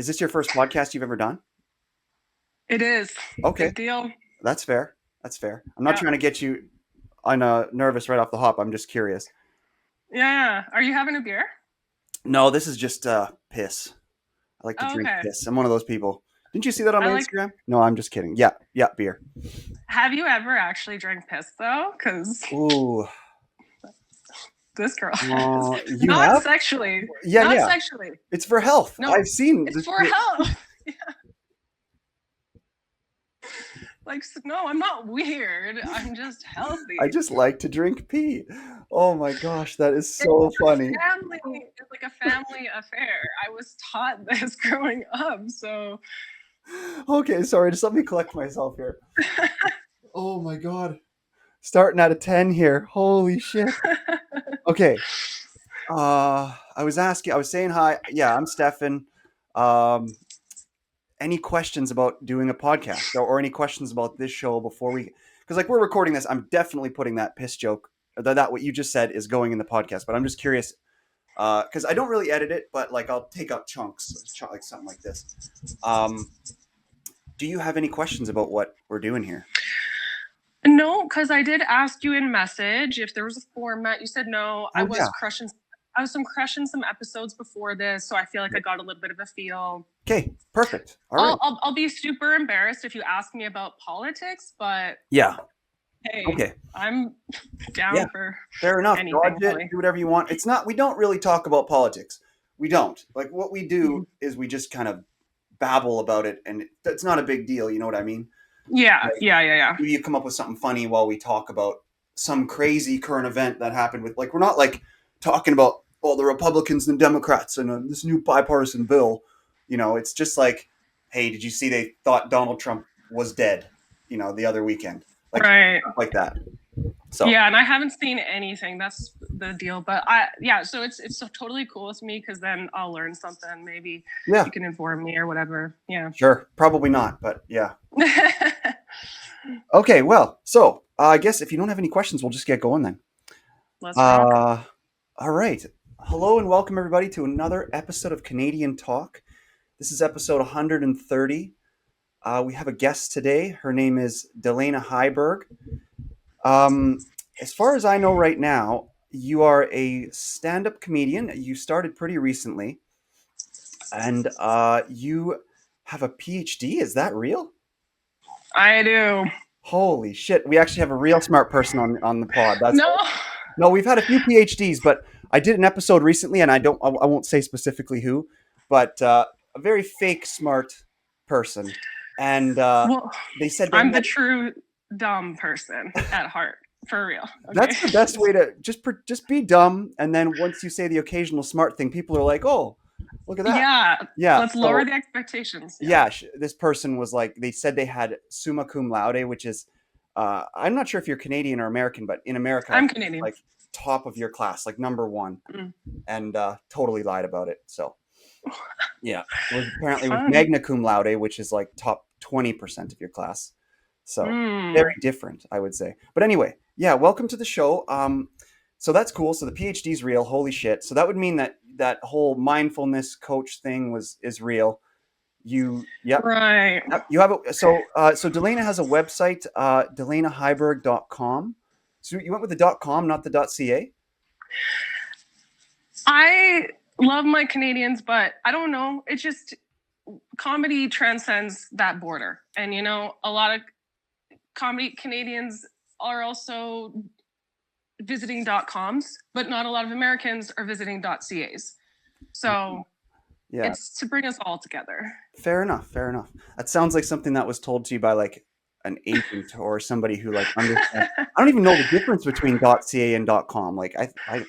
Is this your first podcast you've ever done? It is. Okay, Big deal. that's fair. That's fair. I'm not Yeah. trying to get you nervous right off the hop. I'm just curious. Yeah. Are you having a beer? No, this is just piss. I like to Oh, drink okay. piss. I'm one of those people. Didn't you see that on I my like. Instagram? No, I'm just kidding. Yeah, yeah, beer. Have you ever actually drank piss though? Because Ooh, this girl has. you Not have? sexually. Yeah, Not yeah. sexually. It's for health. No, I've seen it's this. for health. Like, no, I'm not weird. I'm just healthy. I just like to drink pee. Oh my gosh, that is It's so funny. family. It's like a family affair. I was taught this growing up, so. Okay, sorry, just let me collect myself here. Oh my god. Starting at a 10 here. Holy shit. Okay. I was saying hi. Yeah, I'm Stefan. Um, any questions about doing a podcast or any questions about this show before because like we're recording this, I'm definitely putting that piss joke, that what you just said is going in the podcast, but I'm just curious, because I don't really edit it, but like I'll take out chunks, like something like this. Do you have any questions about what we're doing here? No, because I did ask you in message if there was a format. You said no. I was crushing some episodes before this, so I feel like I got a little bit of a feel. Okay, perfect. All right. I'll be super embarrassed if you ask me about politics, but yeah. Hey, okay. I'm down for fair enough. anything. Dodge it, do whatever you want. It's not. We don't really talk about politics. We don't. Like what we do is we just kind of babble about it, and it's not a big deal. You know what I mean? Yeah, like, yeah. You come up with something funny while we talk about some crazy current event that happened with. Like we're not like talking about the Republicans and Democrats and this new bipartisan bill. You know, it's just like, hey, did you see they thought Donald Trump was dead? You know, the other weekend, right, like that. So yeah, and I haven't seen anything. That's the deal. But so it's totally cool with me because then I'll learn something. Maybe you can inform me or whatever. Yeah. Sure. Probably not, but yeah. Okay. Well, so I guess if you don't have any questions, we'll just get going then. Let's rock. All right. Hello and welcome everybody to another episode of Canadian Talk. This is episode 130. We have a guest today. Her name is Dalaina Heiberg. As far as I know right now, you are a stand-up comedian. You started pretty recently, and you have a PhD. Is that real? I do. Holy shit! We actually have a real smart person on the pod. No, we've had a few PhDs, but I did an episode recently, and I won't say specifically who, but a very fake smart person, and they said I'm the true dumb person at heart, for real. Okay? That's the best way to just be dumb, and then once you say the occasional smart thing, people are like, "Oh, look at that!" Yeah. Let's lower the expectations. Yeah, this person was like, they said they had summa cum laude, which is, I'm not sure if you're Canadian or American, but in America, I'm Canadian. Like top of your class, like number one, and totally lied about it. So, yeah, it was apparently with magna cum laude, which is like top 20% of your class. So very different, I would say. But anyway, yeah, welcome to the show. So that's cool. So the PhD's real. Holy shit. So that would mean that whole mindfulness coach thing is real. Right. You have so Dalaina has a website, DalainaHeiberg.com. So you went with the .com, not the .ca? I love my Canadians, but I don't know. It's just comedy transcends that border. And, a lot of comedy Canadians are also visiting .coms, but not a lot of Americans are visiting .cas. So yeah, it's to bring us all together. Fair enough. That sounds like something that was told to you by like an agent or somebody who like understands. I don't even know the difference between .ca and .com. Like I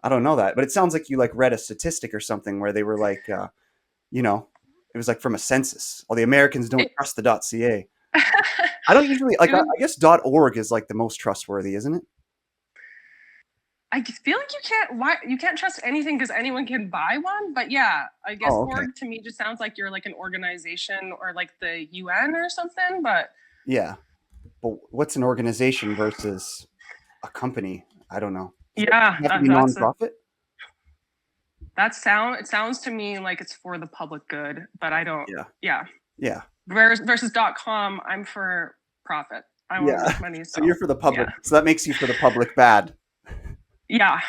don't know that, but it sounds like you like read a statistic or something where they were like, it was like from a census. All the Americans don't trust the .ca. I don't usually like. I guess .org is like the most trustworthy, isn't it? I feel like you can't trust anything because anyone can buy one. But yeah, I guess org to me just sounds like you're like an organization or like the UN or something. But yeah, but what's an organization versus a company? I don't know. Yeah, have to be nonprofit. It sounds to me like it's for the public good, but I don't. Yeah. Yeah. Yeah. Versus .com, I'm for profit. I want to Yeah. make money. So So you're for the public. yeah. So that makes you for the public bad. Yeah.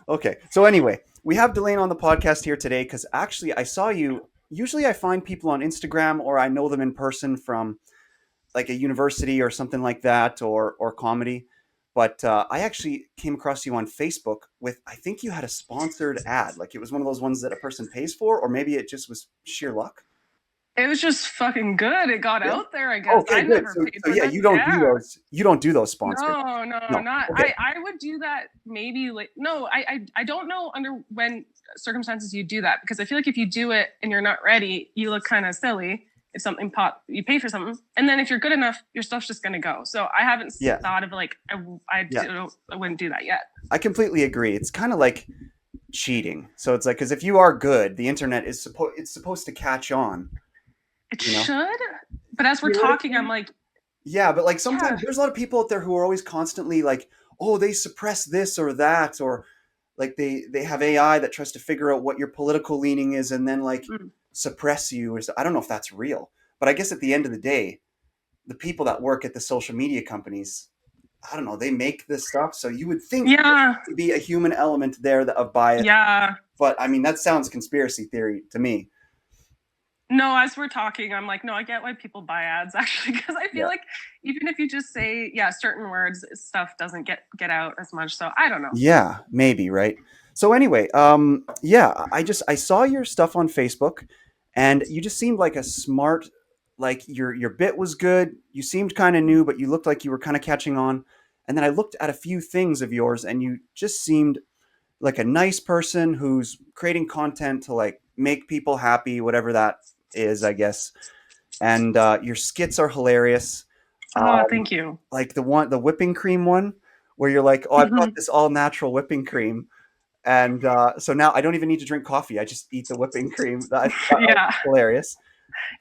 Okay. So anyway, we have Dalaina on the podcast here today because actually I saw you. Usually I find people on Instagram or I know them in person from like a university or something like that or comedy. But I actually came across you on Facebook with, I think you had a sponsored ad. Like it was one of those ones that a person pays for, or maybe it just was sheer luck. It was just fucking good. It got Yeah. out there, I guess. Okay, I good. never So, paid so for yeah, that. you don't do Yeah. those. You don't do those sponsored. No, no, No. not. Okay. I would do that maybe like no. I don't know under when circumstances you do that because I feel like if you do it and you're not ready, you look kind of silly. If something you pay for something, and then if you're good enough, your stuff's just gonna go. So I haven't Yeah. thought of like I wouldn't do that yet. I completely agree. It's kind of like cheating. So it's like because if you are good, the internet is supposed to catch on. It You know. should, but as we're talking, Theoretically, I'm like, yeah, but like yeah, sometimes there's a lot of people out there who are always constantly like, oh, they suppress this or that, or like they have AI that tries to figure out what your political leaning is and then like mm, suppress you. Or I don't know if that's real, but I guess at the end of the day, the people that work at the social media companies, I don't know, they make this stuff, so you would think there yeah, would be a human element there of bias. yeah. But I mean, that sounds conspiracy theory to me. No, as we're talking, I'm like, no, I get why people buy ads actually, because I feel Yeah. like even if you just say, yeah, certain words, stuff doesn't get out as much. So I don't know. Yeah, maybe, right? So anyway, yeah, I saw your stuff on Facebook and you just seemed like a smart, like your bit was good. You seemed kind of new, but you looked like you were kind of catching on. And then I looked at a few things of yours and you just seemed like a nice person who's creating content to like make people happy, whatever that is, I guess. And your skits are hilarious. Oh, Um, thank you. like the whipping cream one, where you're like, "Oh, I've got Hmm. this all natural whipping cream," and so now I don't even need to drink coffee. I just eat the whipping cream. That was Yeah. hilarious.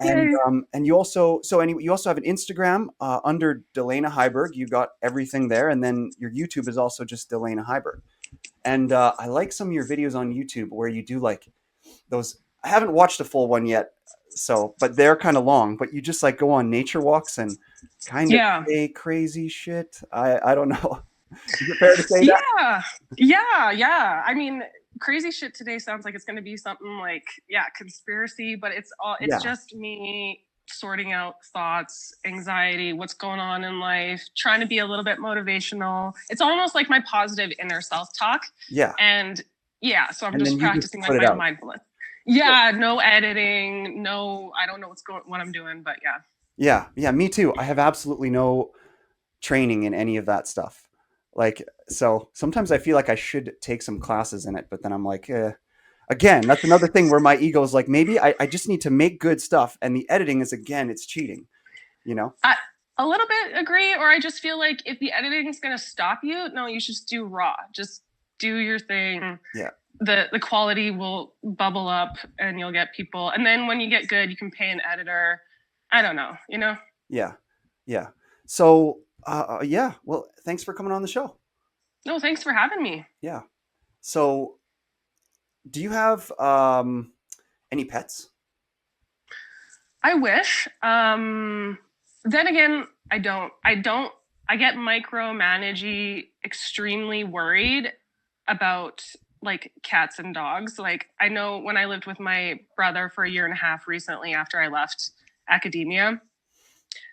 Yay. And you also anyway you also have an Instagram under Dalaina Heiberg. You got everything there, and then your YouTube is also just Dalaina Heiberg. And I like some of your videos on YouTube where you do like those. I haven't watched a full one yet, so but they're kind of long. But you just like go on nature walks and kind of Yeah. say crazy shit. I don't know. Is it fair to say that? Yeah. Yeah. Yeah. I mean, crazy shit today sounds like it's going to be something like, yeah, conspiracy, but it's Yeah, just me sorting out thoughts, anxiety, what's going on in life, trying to be a little bit motivational. It's almost like my positive inner self talk. yeah. And yeah, so I'm And just then you just practicing put like it my out. mindfulness. Yeah, no editing, no, I don't know what I'm doing, but yeah. Yeah, yeah. Me too. I have absolutely no training in any of that stuff. Like, so sometimes I feel like I should take some classes in it, but then I'm like, again, that's another thing where my ego is like, maybe I just need to make good stuff, and the editing is again, it's cheating. You know? I a little bit agree, or I just feel like if the editing is going to stop you, no, you should just do raw. Just do your thing. Yeah, The quality will bubble up, and you'll get people. And then when you get good, you can pay an editor. I don't know, you know. yeah, yeah. So, yeah. Well, thanks for coming on the show. No, thanks for having me. Yeah. So, do you have any pets? I wish. Then again, I don't. I don't. I get micromanagey, extremely worried about like cats and dogs. Like I know when I lived with my brother for a year and a half recently after I left academia,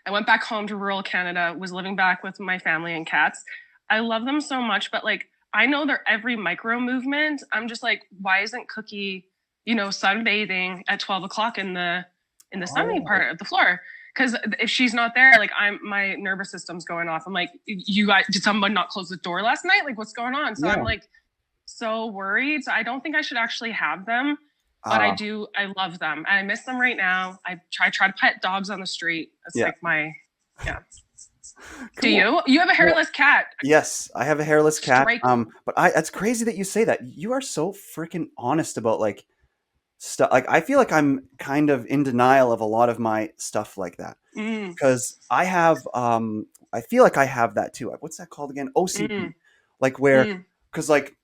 I went back home to rural Canada, was living back with my family and cats. I love them so much, but like I know their every micro movement. I'm just like, why isn't Cookie, sunbathing at 12 o'clock in the sunny Oh, part of the floor? Because if she's not there, like my nervous system's going off. I'm like, you guys, did someone not close the door last night? Like, what's going on? So I'm yeah. like so worried. So I don't think I should actually have them, but I Uh, do. I love them. And I miss them right now. I try to pet dogs on the street. It's yeah. like my yeah. Do Cool. you? You have a Well, hairless cat. yes, I have a hairless cat. Striking. But that's crazy that you say that. You are so freaking honest about like stuff. Like I feel like I'm kind of in denial of a lot of my stuff like that Mm, because I feel like I have that too. What's that called again? OCD. mm, Like where, mm, because like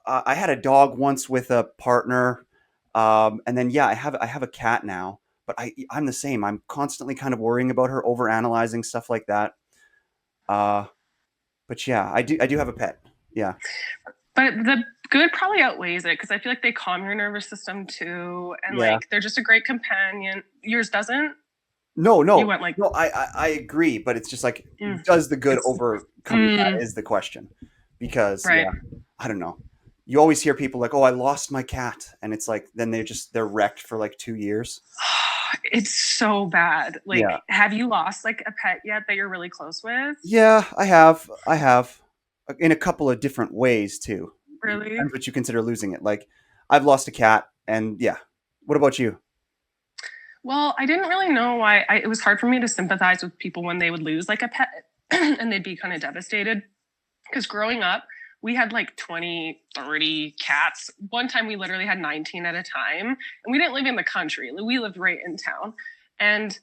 I had a dog once with a partner, and then yeah, I have a cat now. But I'm the same. I'm constantly kind of worrying about her, overanalyzing stuff like that. Uh, but yeah, I do have a pet. Yeah, But the good probably outweighs it because I feel like they calm your nervous system too, and yeah. like they're just a great companion. Yours doesn't. No, You no, went like, no. I agree, but it's just like, mm, does the good it's overcome the mm, bad is the question. Because right. yeah, I don't know. You always hear people like, "Oh, I lost my cat," and it's like then they're wrecked for like 2 years. It's so bad. Yeah, Like, have you lost like a pet yet that you're really close with? yeah. I have in a couple of different ways too. Really? Depends what you consider losing it. Like I've lost a cat, and yeah. What about you? Well, I didn't really know why. It was hard for me to sympathize with people when they would lose like a pet and they'd be kind of devastated. Because growing up, we had like 20, 30 cats. One time we literally had 19 at a time. And we didn't live in the country, we lived right in town. And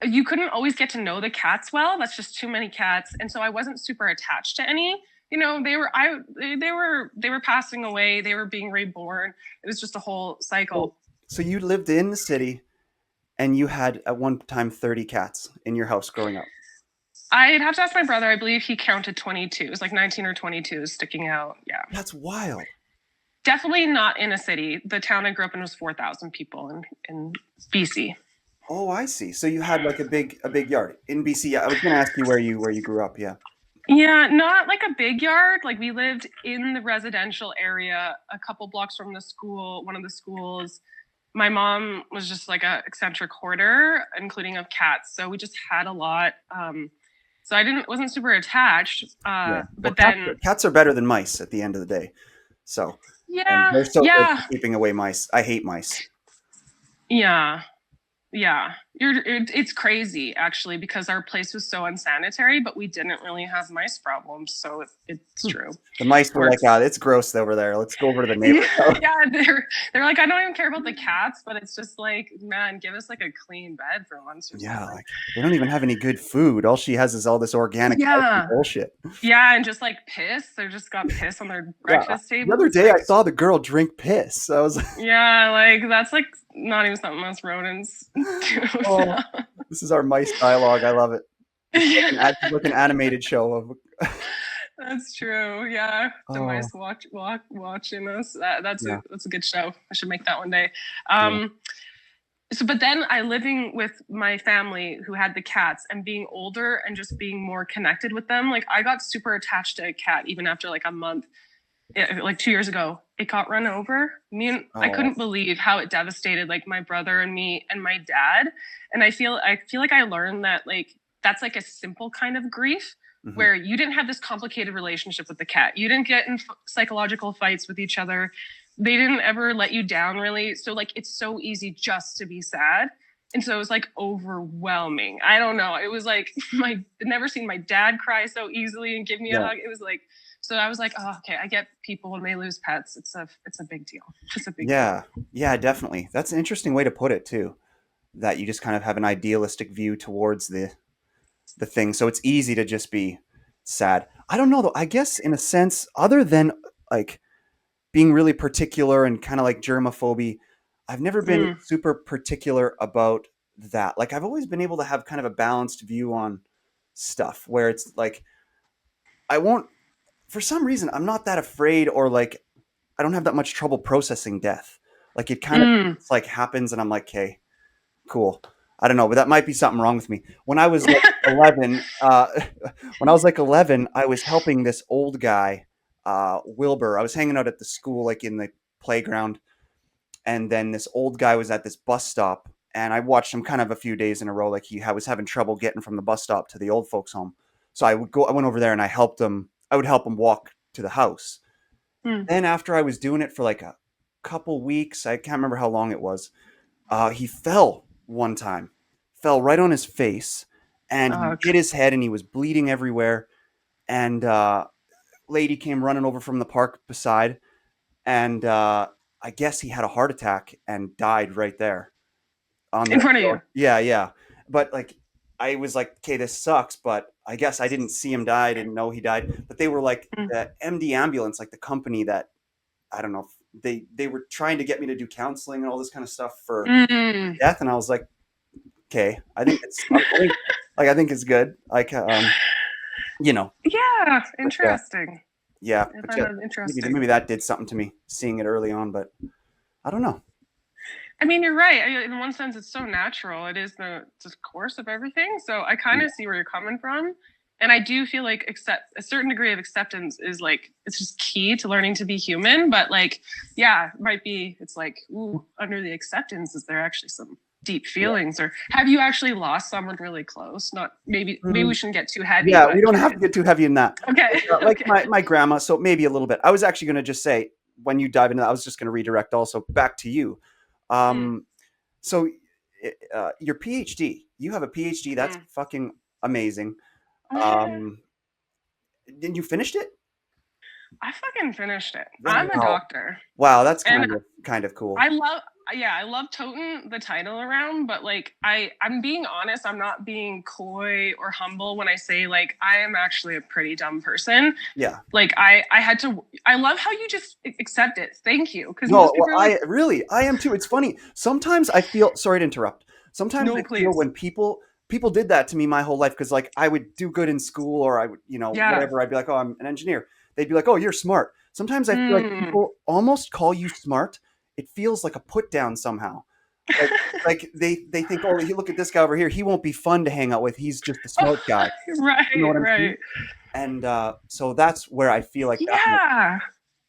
you couldn't always get to know the cats well. That's just too many cats. And so I wasn't super attached to any. You know, they were passing away, they were being reborn. It was just a whole So, cycle. so you lived in the city, and you had at one time 30 cats in your house growing up. I'd have to ask my brother. I believe he counted 22. It was like 19 or 22 sticking out. Yeah. That's wild. Definitely not in a city. The town I grew up in was 4,000 people in BC. Oh, I see. So you had like a big yard in BC. Yeah, I was going to ask you where you grew up. Yeah. Yeah, not like a big yard. Like we lived in the residential area, a couple blocks from the school, one of the schools. My mom was just like a eccentric hoarder, including of cats. So we just had a lot. So I didn't wasn't super attached. Yeah. Well, But cats, then cats are better than mice at the end of the day. So, and yeah, they're so good for yeah, keeping away mice. I hate mice. yeah. Yeah, it's crazy actually because our place was so unsanitary, but we didn't really have mice problems, so it's true. The mice were like, Works. ah, it's gross over there. Let's go over to the neighbor's Yeah, house. yeah, they're like, I don't even care about the cats, but it's just like, man, give us like a clean bed for once or Yeah, something. like they don't even have any good food. All she has is all this organic healthy Yeah, bullshit. yeah, and just like piss, they just got piss on their Yeah. breakfast The other tables. day I Like, saw the girl drink piss. I was like, yeah, like that's like not even something us rodents do. oh, this is our mice dialogue. I love it. Yeah. It's like an animated show of That's true. Yeah, the oh mice watching us. yeah, That's a good show. I should make that one day. yeah. So, but then I living with my family who had the cats and being older and just being more connected with them. Like I got super attached to a cat even after like a month. Like 2 years ago, it got run over. I Oh, couldn't believe how it devastated like my brother and me and my dad. And I feel like I learned that like that's like a simple kind of grief mhm. where you didn't have this complicated relationship with the cat. You didn't get in psychological fights with each other. They didn't ever let you down really. So like it's so easy just to be sad. And so it was like overwhelming. I don't know. It was like my never seen my dad cry so easily and give me a Yeah, hug. It was like so I was like, oh, okay, I get people when they lose pets. It's a big deal. It's a big deal. yeah, yeah. Definitely. That's an interesting way to put it too. That you just kind of have an idealistic view towards the thing, so it's easy to just be sad. I don't know though. I guess in a sense, other than like being really particular and kind of like germophobia, I've never been Mm, super particular about that. Like I've always been able to have kind of a balanced view on stuff where it's like I won't for some reason I'm not that afraid or like I don't have that much trouble processing death. Like it kind of mm. it's like happens and I'm like, "Okay, cool." I don't know, but that might be something wrong with me. When I was like 11, when I was like 11, I was helping this old guy, Wilbur. I was hanging out at the school, like in the playground, and then this old guy was at this bus stop, and I watched him kind of a few days in a row. Like he was having trouble getting from the bus stop to the old folks' home, so I went over there and I helped him. I would help him walk to the house. Mm. Then after I was doing it for like a couple weeks, I can't remember how long it was. He fell one time, fell right on his face, and he Ugh. hit his head, and he was bleeding everywhere. And lady came running over from the park beside, and I guess he had a heart attack and died right there on In the front of road. you. Yeah, yeah. But like, I was like, okay, this sucks. But I guess I didn't see him die. I didn't know he died. But they were like Mm. the MD ambulance, like the company that I don't know if they were trying to get me to do counseling and all this kind of stuff for Mm. death, and I was like, okay, I think it's good. Like, you know, Yeah, but interesting. yeah, I but find yeah, that interesting. maybe that did something to me seeing it early on, but I don't know. I mean, you're right. In one sense, it's so natural. It is the course of everything. So I kind Yeah, of see where you're coming from. And I do feel like a certain degree of acceptance is like, it's just key to learning to be human. But like, yeah, might be, it's like, ooh, under the acceptance, is there actually some deep yeah. feelings? Or have you actually lost someone really close? Not maybe we shouldn't get too heavy, Yeah, we but don't have to get too heavy in that. okay. Like Okay. my grandma, so maybe a little bit. I was actually going to just say when you dive into that, I was just going to redirect also back to you. Mm, Um, so your PhD, you have a PhD. That's mm. fucking amazing. Oh, yeah. Um, didn't you finished it? I fucking finished it. I'm a Wow, doctor. wow, that's And kind of cool. I love yeah, I love toting the title around, but like I'm being honest, I'm not being coy or humble when I say like I am actually a pretty dumb person. Yeah. Like I had to I love how you just accept it. Thank you. Because No, most well, people are like, I am too. It's funny. Sometimes I feel, sorry to interrupt. Sometimes I no, feel please. when people did that to me my whole life because like I would do good in school or I would, Yeah. whatever. I'd be like, oh, I'm an engineer. They'd be like, oh, you're smart. Sometimes I feel like Mm. people almost call you smart. It feels like a put down somehow. Like they think, oh, look at this guy over here. He won't be fun to hang out with. He's just a Oh, smart guy. You know right, what I'm saying? right. And so that's where I feel like that. Yeah.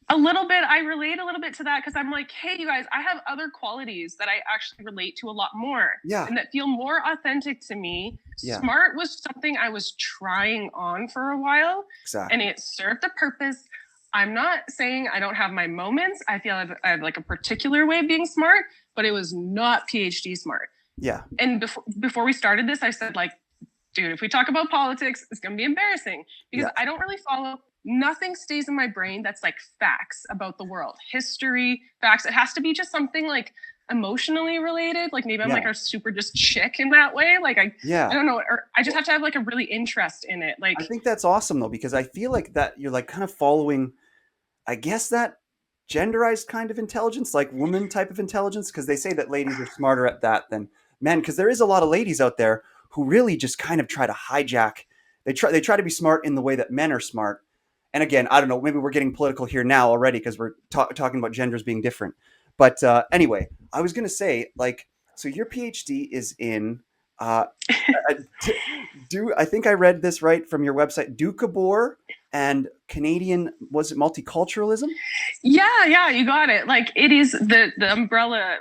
A little bit. I relate a little bit to that because I'm like, hey, you guys, I have other qualities that I actually relate to a lot more Yeah, and that feel more authentic to me. yeah, Smart was something I was trying on for a while and exactly. it served a purpose. I'm not saying I don't have my moments. I feel I have like a particular way of being smart, but it was not PhD smart. Yeah, And before we started this, I said, like, dude, if we talk about politics, it's going to be embarrassing because yeah, I don't really follow. Nothing stays in my brain that's like facts about the world, history, facts. It has to be just something like emotionally related. Like maybe I'm yeah, like a super just chick in that way. Like I yeah. don't know, or I just have to have like a really interest in it. I Like think that's awesome though, because I feel like that you're like kind of following, I guess, that genderized kind of intelligence, like woman type of intelligence, because they say that ladies are smarter at that than men. Because there is a lot of ladies out there who really just kind of try to hijack. They try to be smart in the way that men are smart. And again, I don't know. Maybe we're getting political here now already because we're talking about genders being different. But anyway, I was gonna say like, so your PhD is in. Uh, do I think I read this right from your website? Doukhobor and Canadian, was it multiculturalism? yeah, you got it. Like it is the umbrella.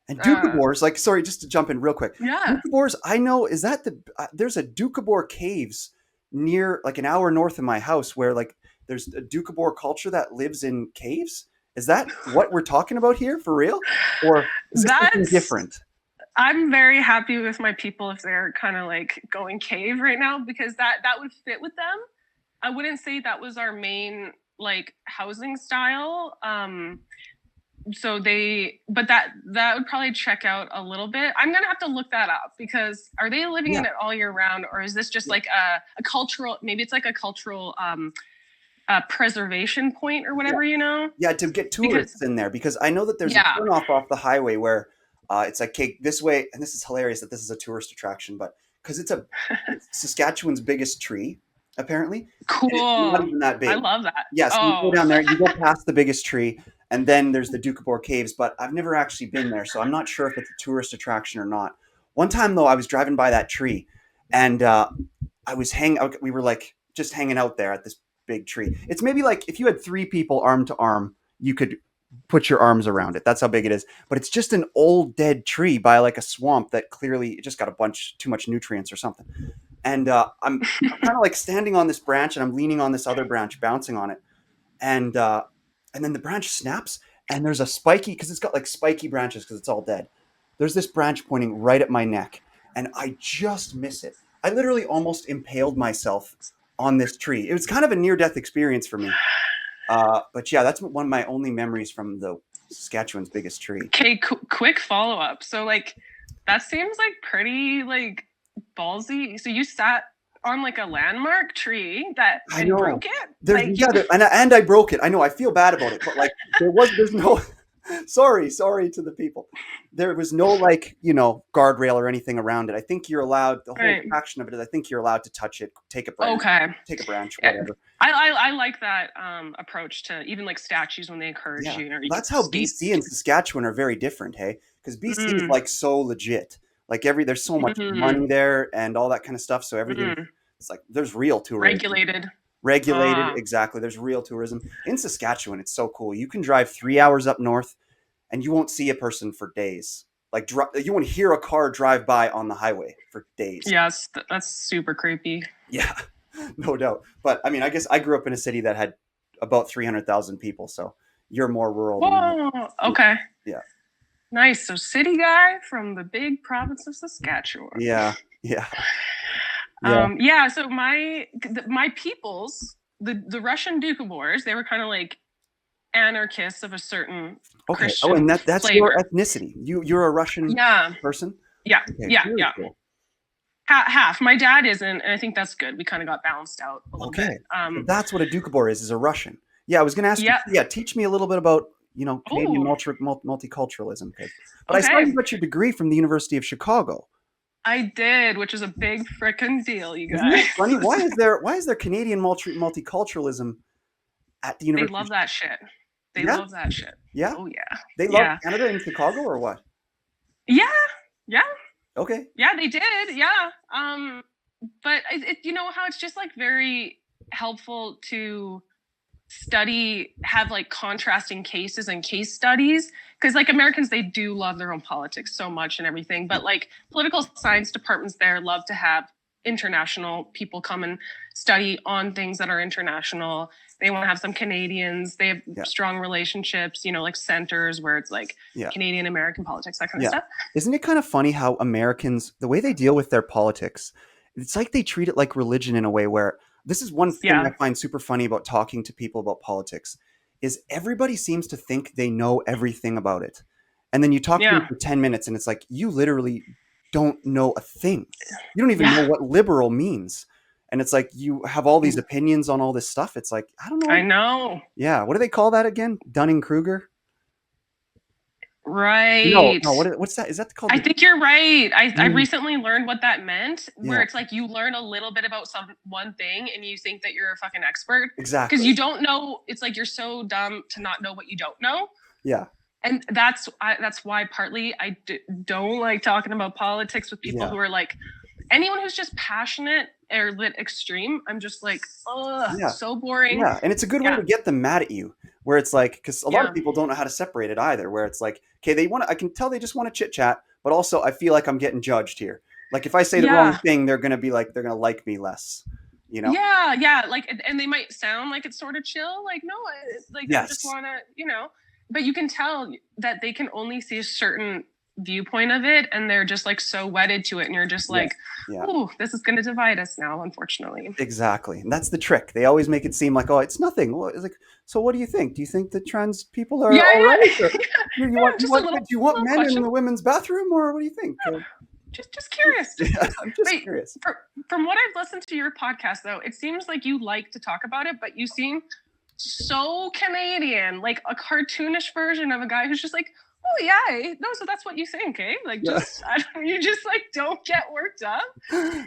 And Uh, Doukhobors, like, sorry, just to jump in real quick. yeah. Doukhobors, I know, is that there's a Doukhobor caves near, like, an hour north of my house where, like, there's a Doukhobor culture that lives in caves. Is that what we're talking about here for real? Or is this something That's different? I'm very happy with my people if they're kind of like going cave right now because that would fit with them. I wouldn't say that was our main like housing style. So but that would probably check out a little bit. I'm gonna have to look that up because are they living Yeah, in it all year round or is this just yeah. like a cultural? Maybe it's like a cultural preservation point or Yeah. whatever, you know? Yeah, to get Because tourists in there because I know that there's a yeah, turnoff off the highway where it's like, okay, this way, and this is hilarious that this is a tourist attraction, but because it's Saskatchewan's biggest tree, apparently, and it's not cool. even that I big. love that. Yeah, so you go Oh, down there, you go past the biggest tree, and then there's the Doukhobor Caves, but I've never actually been there, so I'm not sure if it's a tourist attraction or not. One time though, I was driving by that tree, and I was hang out. We were like just hanging out there at this big tree. It's maybe like if you had three people arm to arm, you could put your arms around it. That's how big it is. But it's just an old dead tree by like a swamp that clearly it just got a bunch too much nutrients or something. And I'm kind of like standing on this branch and I'm leaning on this other branch, bouncing on it, and then the branch snaps and there's a spiky because it's got like spiky branches because it's all dead. There's this branch pointing right at my neck, and I just miss it. I literally almost impaled myself on this tree. It was kind of a near death experience for me. But yeah, that's one of my only memories from the Saskatchewan's biggest tree. okay. Quick follow up. So like, that seems like pretty like ballsy. So you sat on like a landmark tree that I and know. broke it. There's Like you, yeah, and I broke it. I know. I feel bad about it, but like there's no sorry to the people. There was no like, guardrail or anything around it. I think you're allowed the whole right. attraction of it is I think you're allowed to touch it, Okay. take a branch, Yeah. whatever. I like that approach to even like statues when they encourage Yeah. you, or you can That's how skate. BC and Saskatchewan are very different, hey? Because BC is Mm, like so legit. Like there's so much mm, money there and all that kind of stuff. So everything mm. it's like there's real tourism. Regulated. Regulated, Ah, exactly. There's real tourism. In Saskatchewan, it's so cool. You can drive 3 hours up north and you won't see a person for days. Like you won't hear a car drive by on the highway for days. yes, that's super creepy. Yeah, no doubt. But I mean, I guess I grew up in a city that had about 300,000 people, so you're more rural than me. Whoa. Okay. Yeah, Nice. So city guy from the big province of Saskatchewan. yeah, yeah, yeah. Yeah. So my peoples, the Russian Doukhobors, they were kind of like anarchists of a certain Okay. Oh, Christian and that's your flavor. ethnicity. You're a Russian Yeah. person. Yeah. Okay, Yeah. very Yeah. cool. Half. My dad isn't, and I think that's good. We kind of got balanced out a little bit. Okay, so that's what a Doukhobor is a Russian. Yeah, I was going to ask you. Yeah. Yeah, teach me a little bit about Canadian Oh. multiculturalism, but I saw Okay. you got your degree from the University of Chicago. I did, which is a big frickin' deal, you Isn't guys. it funny? Why is there Canadian multiculturalism at the They University? love that shit. They Yeah, love that shit. yeah, Oh yeah. they love Yeah. Canada and Chicago or what? Yeah. Yeah. Okay, Yeah, they did. Yeah. But you know how it's just like very helpful to have like contrasting cases and case studies, because like Americans, they do love their own politics so much and everything, but like political science departments there love to have international people come and study on things that are international. They want to have some Canadians. They have yeah, strong relationships, like centers where it's like yeah, Canadian American politics, that kind of yeah. stuff. Isn't it kind of funny how Americans, the way they deal with their politics, it's like they treat it like religion in a way where this is one thing I Yeah. find super funny about talking to people about politics is everybody seems to think they know everything about it. And then you talk to them Yeah. for 10 minutes and it's like you literally don't know a thing. You don't even know Yeah. what liberal means. And it's like you have all these opinions on all this stuff. It's like, I don't I know. know. Yeah, what do they call that again? Dunning-Kruger? No, Right. no, what's that? Is that called I the think you're right. I Mm, recently learned what that meant, where yeah, it's like you learn a little bit about one thing and you think that you're a fucking expert because exactly. you don't know. It's like you're so dumb to not know what you don't know. Yeah, And that's why partly don't like talking about politics with people yeah, who are like anyone who's just passionate or lit extreme. I'm just like, oh, yeah. so boring. Yeah, and it's a good way Yeah. to get them mad at you, where it's like, because a lot of Yeah. people don't know how to separate it either. Where it's like, okay, I can tell they just want to chit chat, but also I feel like I'm getting judged here. Like if I say the wrong Yeah. thing, they're gonna like me less. You know? Yeah, yeah, like, and they might sound like it's sort of chill, like no, like I just Yes. want to, but you can tell that they can only see a certain viewpoint of it, and they're just like so wedded to it, and you're just Yeah. like, Yeah. oh, this is going to divide us now, unfortunately. Exactly. And that's the trick. They always make it seem like, oh, it's nothing. Well, it's like, so what do you think? Do you think that trans people are Yeah, all right? yeah, Or yeah, just a do you want little men in question. the women's bathroom, or what do you think? Just curious. I'm just Wait, curious. from what I've listened to your podcast, though, it seems like you like to talk about it, but you seem so Canadian, like a cartoonish version of a guy who's just like, oh yeah, no, so that's what you think, eh? Like, Yeah. just you just like don't get worked up,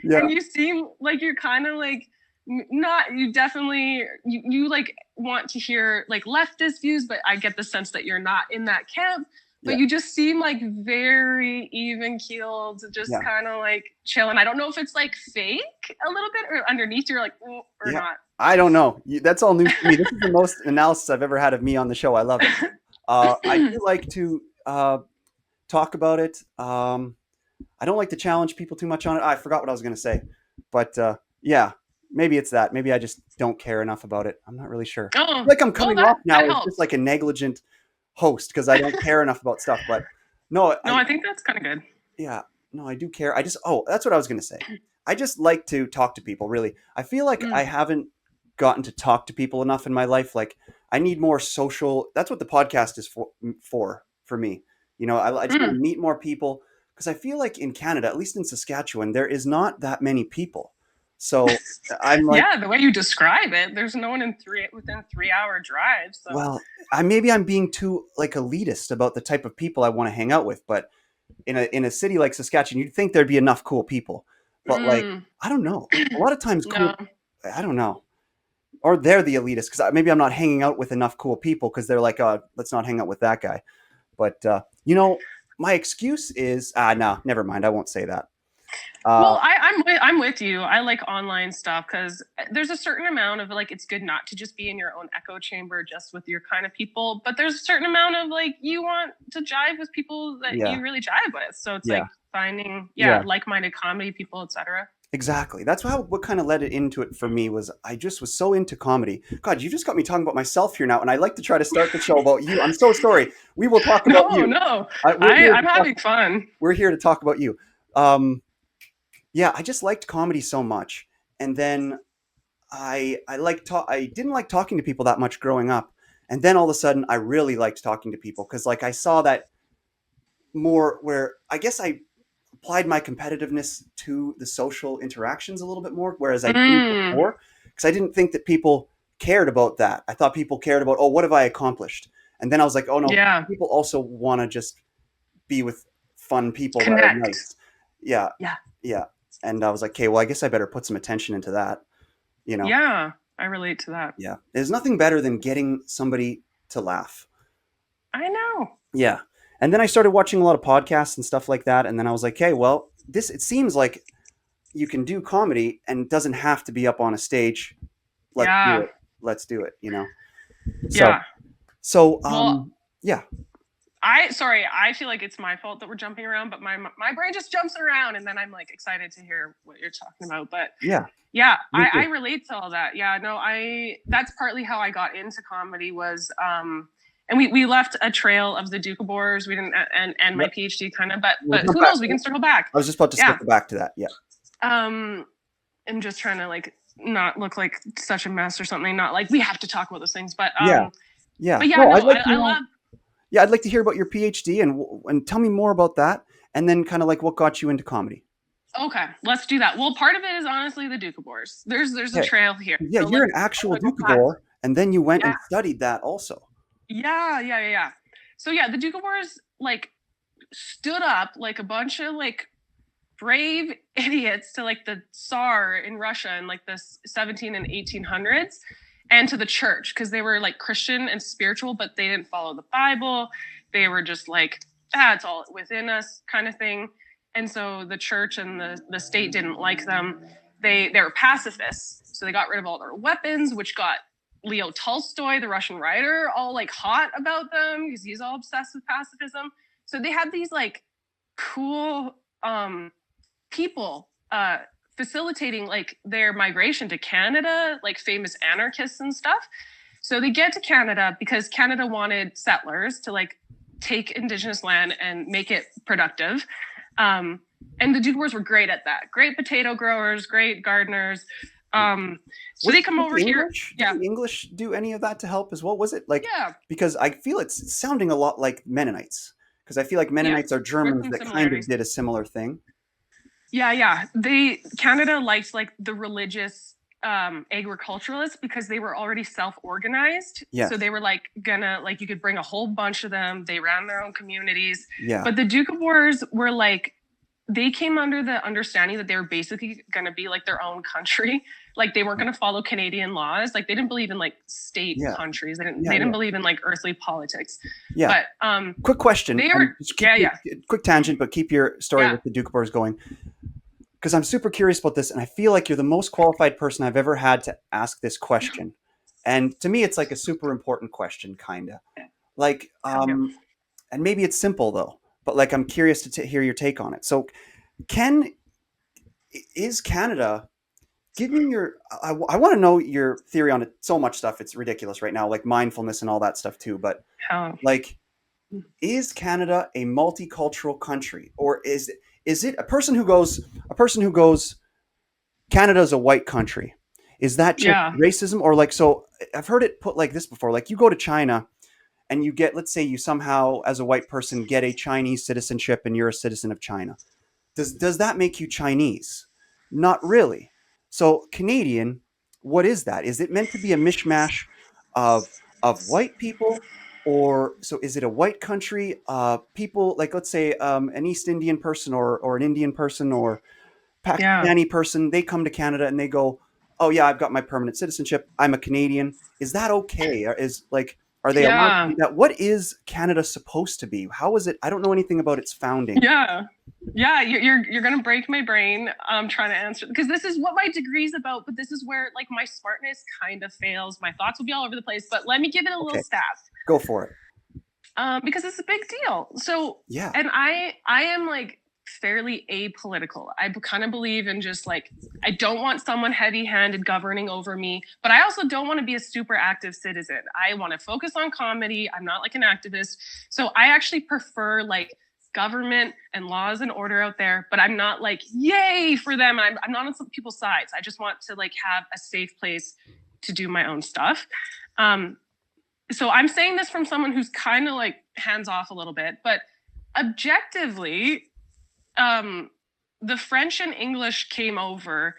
Yeah. and you seem like you're kind of like not. You definitely you like want to hear like leftist views, but I get the sense that you're not in that camp. But Yeah. you just seem like very even keeled, just Yeah. kind of like chilling. I don't know if it's like fake a little bit or underneath you're like, or Yeah. not. I don't know. That's all news to me. This is the most analysis I've ever had of me on the show. I love it. I do like to talk about it. I don't like to challenge people too much on it. I forgot what I was going to say, but yeah, maybe it's that. Maybe I just don't care enough about it. I'm not really sure. I feel Oh, like I'm well, coming off now that as helps. just like a negligent host because I don't care enough about stuff. But no, No, I think that's kind of good. yeah, no, I do care. That's what I was going to say. I just like to talk to people, really. I feel like I haven't gotten to talk to people enough in my life. Like I need more social. That's what the podcast is for me. I just want to meet more people because I feel like in Canada, at least in Saskatchewan, there is not that many people. So I'm like, Yeah, the way you describe it, there's no one within 3 hour drive. So well, maybe I'm being too like elitist about the type of people I want to hang out with, but in a city like Saskatchewan, you'd think there'd be enough cool people. But like, mm, I don't know. A lot of times no. cool, I don't know. Or they're the elitist because maybe I'm not hanging out with enough cool people because they're like, let's not hang out with that guy. But my excuse is, no, never mind. I won't say that. Uh, Well, I'm with you. I like online stuff because there's a certain amount of like it's good not to just be in your own echo chamber just with your kind of people, but there's a certain amount of like you want to jive with people that yeah, you really jive with. So it's yeah, like finding yeah. like-minded comedy people, etc. Exactly. That's what kind of led it into it for me was I just was so into comedy. God, you just got me talking about myself here now, and I like to try to start the show about you. I'm so sorry. We will talk about No, you. no, We're here to I'm talk. having fun. We're here to talk about you. Yeah, I just liked comedy so much, and then I didn't like talking to people that much growing up, and then all of a sudden I really liked talking to people because like I saw that more where I guess I applied my competitiveness to the social interactions a little bit more, whereas I didn't Mm, before, because I didn't think that people cared about that. I thought people cared about, oh, what have I accomplished? And then I was like, oh no, yeah, people also want to just be with fun people that are connect. nice. Yeah, Yeah, yeah. And I was like, okay, well, I guess I better put some attention into that. You know, yeah, I relate to that. yeah. There's nothing better than getting somebody to laugh. I know. Yeah. And then I started watching a lot of podcasts and stuff like that. And then I was like, hey, well, it seems like you can do comedy and it doesn't have to be up on a stage. Let's do Yeah, it. Let's do it, you know? So, yeah. so, Well, yeah. I feel like it's my fault that we're jumping around, but my brain just jumps around and then I'm like excited to hear what you're talking about. But Yeah. yeah, Me I too. relate to all that. Yeah, no, that's partly how I got into comedy was and we left a trail of the Doukhobors. We didn't and my Yep. PhD kind of, We'll but jump who back knows? We to can it. circle back. I was just about to Yeah. circle back to that. Yeah. I'm just trying to like not look like such a mess or something. Not like we have to talk about those things, but Yeah. Yeah. but yeah, No, no, I'd like to I know. love. Yeah, I'd like to hear about your PhD and tell me more about that, and then kind of like what got you into comedy. Okay, let's do that. Well, part of it is honestly the Doukhobors. There's a Okay. trail here. Yeah, So you're let's an actual go back. Doukhobor, and then you went Yeah, and studied that also. yeah. So yeah, the Doukhobors like stood up like a bunch of like brave idiots to like the Tsar in Russia in like the 17 and 1800s and to the church because they were like Christian and spiritual, but they didn't follow the Bible. They were just like, it's all within us kind of thing. And so the church and the state didn't like them. They were pacifists. So they got rid of all their weapons, which got Leo Tolstoy, the Russian writer, all like hot about them because he's all obsessed with pacifism. So they had these like cool people facilitating like their migration to Canada, like famous anarchists and stuff. So they get to Canada because Canada wanted settlers to like take Indigenous land and make it productive. And the Doukhobors were great at that. Great potato growers, great gardeners. So they come over here. Did the English do any of that to help as well? Was it like, Yeah. because I feel it's sounding a lot like Mennonites, because I feel like Mennonites are Germans that kind of did a similar thing. Yeah. Canada liked like the religious agriculturalists because they were already self-organized. Yeah. So they were like gonna like you could bring a whole bunch of them. They ran their own communities. Yeah. But the Doukhobors were like they came under the understanding that they were basically gonna be like their own country. Like they weren't gonna follow Canadian laws. Like they didn't believe in like state countries. They didn't believe in like earthly politics. Yeah. But quick question. They were, quick tangent, but keep your story with the Doukhobors going. Because I'm super curious about this, and I feel like you're the most qualified person I've ever had to ask this question. And to me, it's like a super important question, kind of. Like, and maybe it's simple though, but like I'm curious to hear your take on it. So, is Canada? Give me your. I want to know your theory on it. So much stuff. It's ridiculous right now, like mindfulness and all that stuff too. But like, is Canada a multicultural country, or is it a person who goes Canada's a white country? Is that just racism, or like, so I've heard it put like this before, like you go to China and you get, let's say you somehow as a white person get a Chinese citizenship and you're a citizen of China. Does that make you Chinese? Not really. So Canadian, what is that? Is it meant to be a mishmash of white people, or so is it a white country? People like, let's say, an East Indian person, or an Indian person, or Yeah. Pakistani person, they come to Canada and they go, "Oh yeah, I've got my permanent citizenship. I'm a Canadian." Is that okay? Are they allowed to Yeah. do that? What is Canada supposed to be? How is it? I don't know anything about its founding. Yeah. Yeah, you're gonna break my brain trying to answer, because this is what my degree's about, but this is where like my smartness kind of fails. My thoughts will be all over the place, but let me give it a little Okay, stab. go for it. Because it's a big deal. So, Yeah. and I am like fairly apolitical. I kind of believe in just like, I don't want someone heavy-handed governing over me, but I also don't want to be a super active citizen. I want to focus on comedy. I'm not like an activist. So I actually prefer like government and laws and order out there, but I'm not like yay for them. I'm not on some people's sides. I just want to like have a safe place to do my own stuff. So I'm saying this from someone who's kind of like hands off a little bit, but objectively, the French and English came over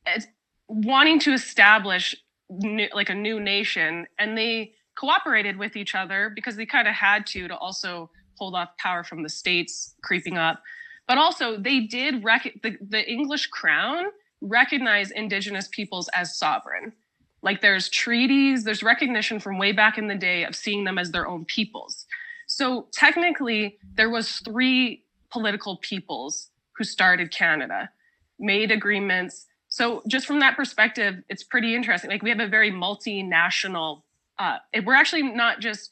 as wanting to establish like a new nation, and they cooperated with each other because they kind of had to also hold off power from the states creeping up. But also, they did the English crown recognize indigenous peoples as sovereign. Like there's treaties, there's recognition from way back in the day of seeing them as their own peoples. So technically, there was three political peoples who started Canada, made agreements. So just from that perspective, it's pretty interesting. Like we have a very multinational. We're actually not just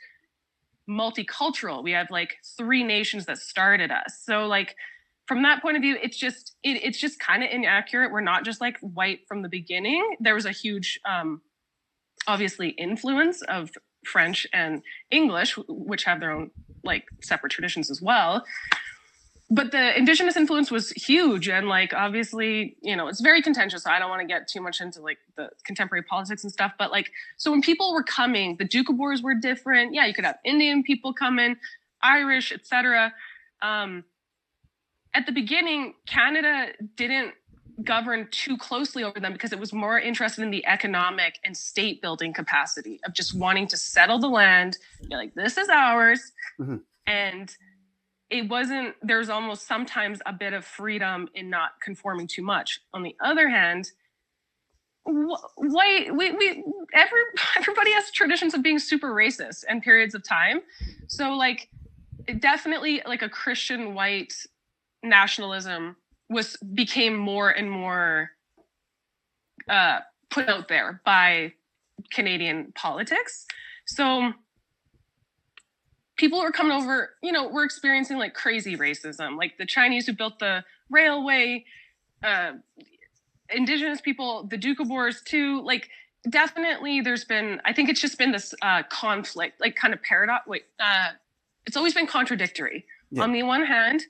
multicultural. We have like three nations that started us. So like from that point of view, it's just kind of inaccurate. We're not just like white from the beginning. There was a huge, obviously, influence of French and English, which have their own like separate traditions as well. But the indigenous influence was huge, and like obviously, it's very contentious. So I don't want to get too much into like the contemporary politics and stuff. But like, so when people were coming, the Doukhobors were different. Yeah, you could have Indian people come in, Irish, etc. At the beginning, Canada didn't govern too closely over them because it was more interested in the economic and state building capacity of just wanting to settle the land. You're like, this is ours. Mm-hmm. And it wasn't, there's almost sometimes a bit of freedom in not conforming too much. On the other hand, everybody has traditions of being super racist and periods of time. So like, definitely like a Christian white nationalism became more and more put out there by Canadian politics. So people who are coming over, we're experiencing like crazy racism, like the Chinese who built the railway, indigenous people, the Doukhobors too. Like definitely I think it's just been this conflict, like kind of paradox. It's always been contradictory. Yeah. On the one hand,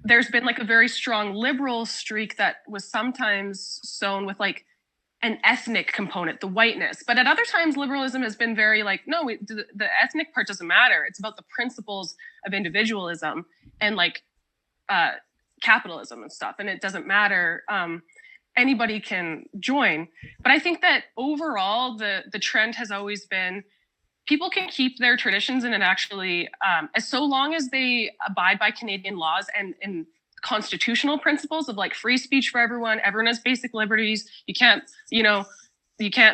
there's been like a very strong liberal streak that was sometimes sown with like an ethnic component, the whiteness. But at other times, liberalism has been very like, no, the ethnic part doesn't matter. It's about the principles of individualism and like capitalism and stuff. And it doesn't matter. Anybody can join. But I think that overall, the trend has always been people can keep their traditions, and it actually, so long as they abide by Canadian laws and constitutional principles of like free speech for everyone has basic liberties. You can't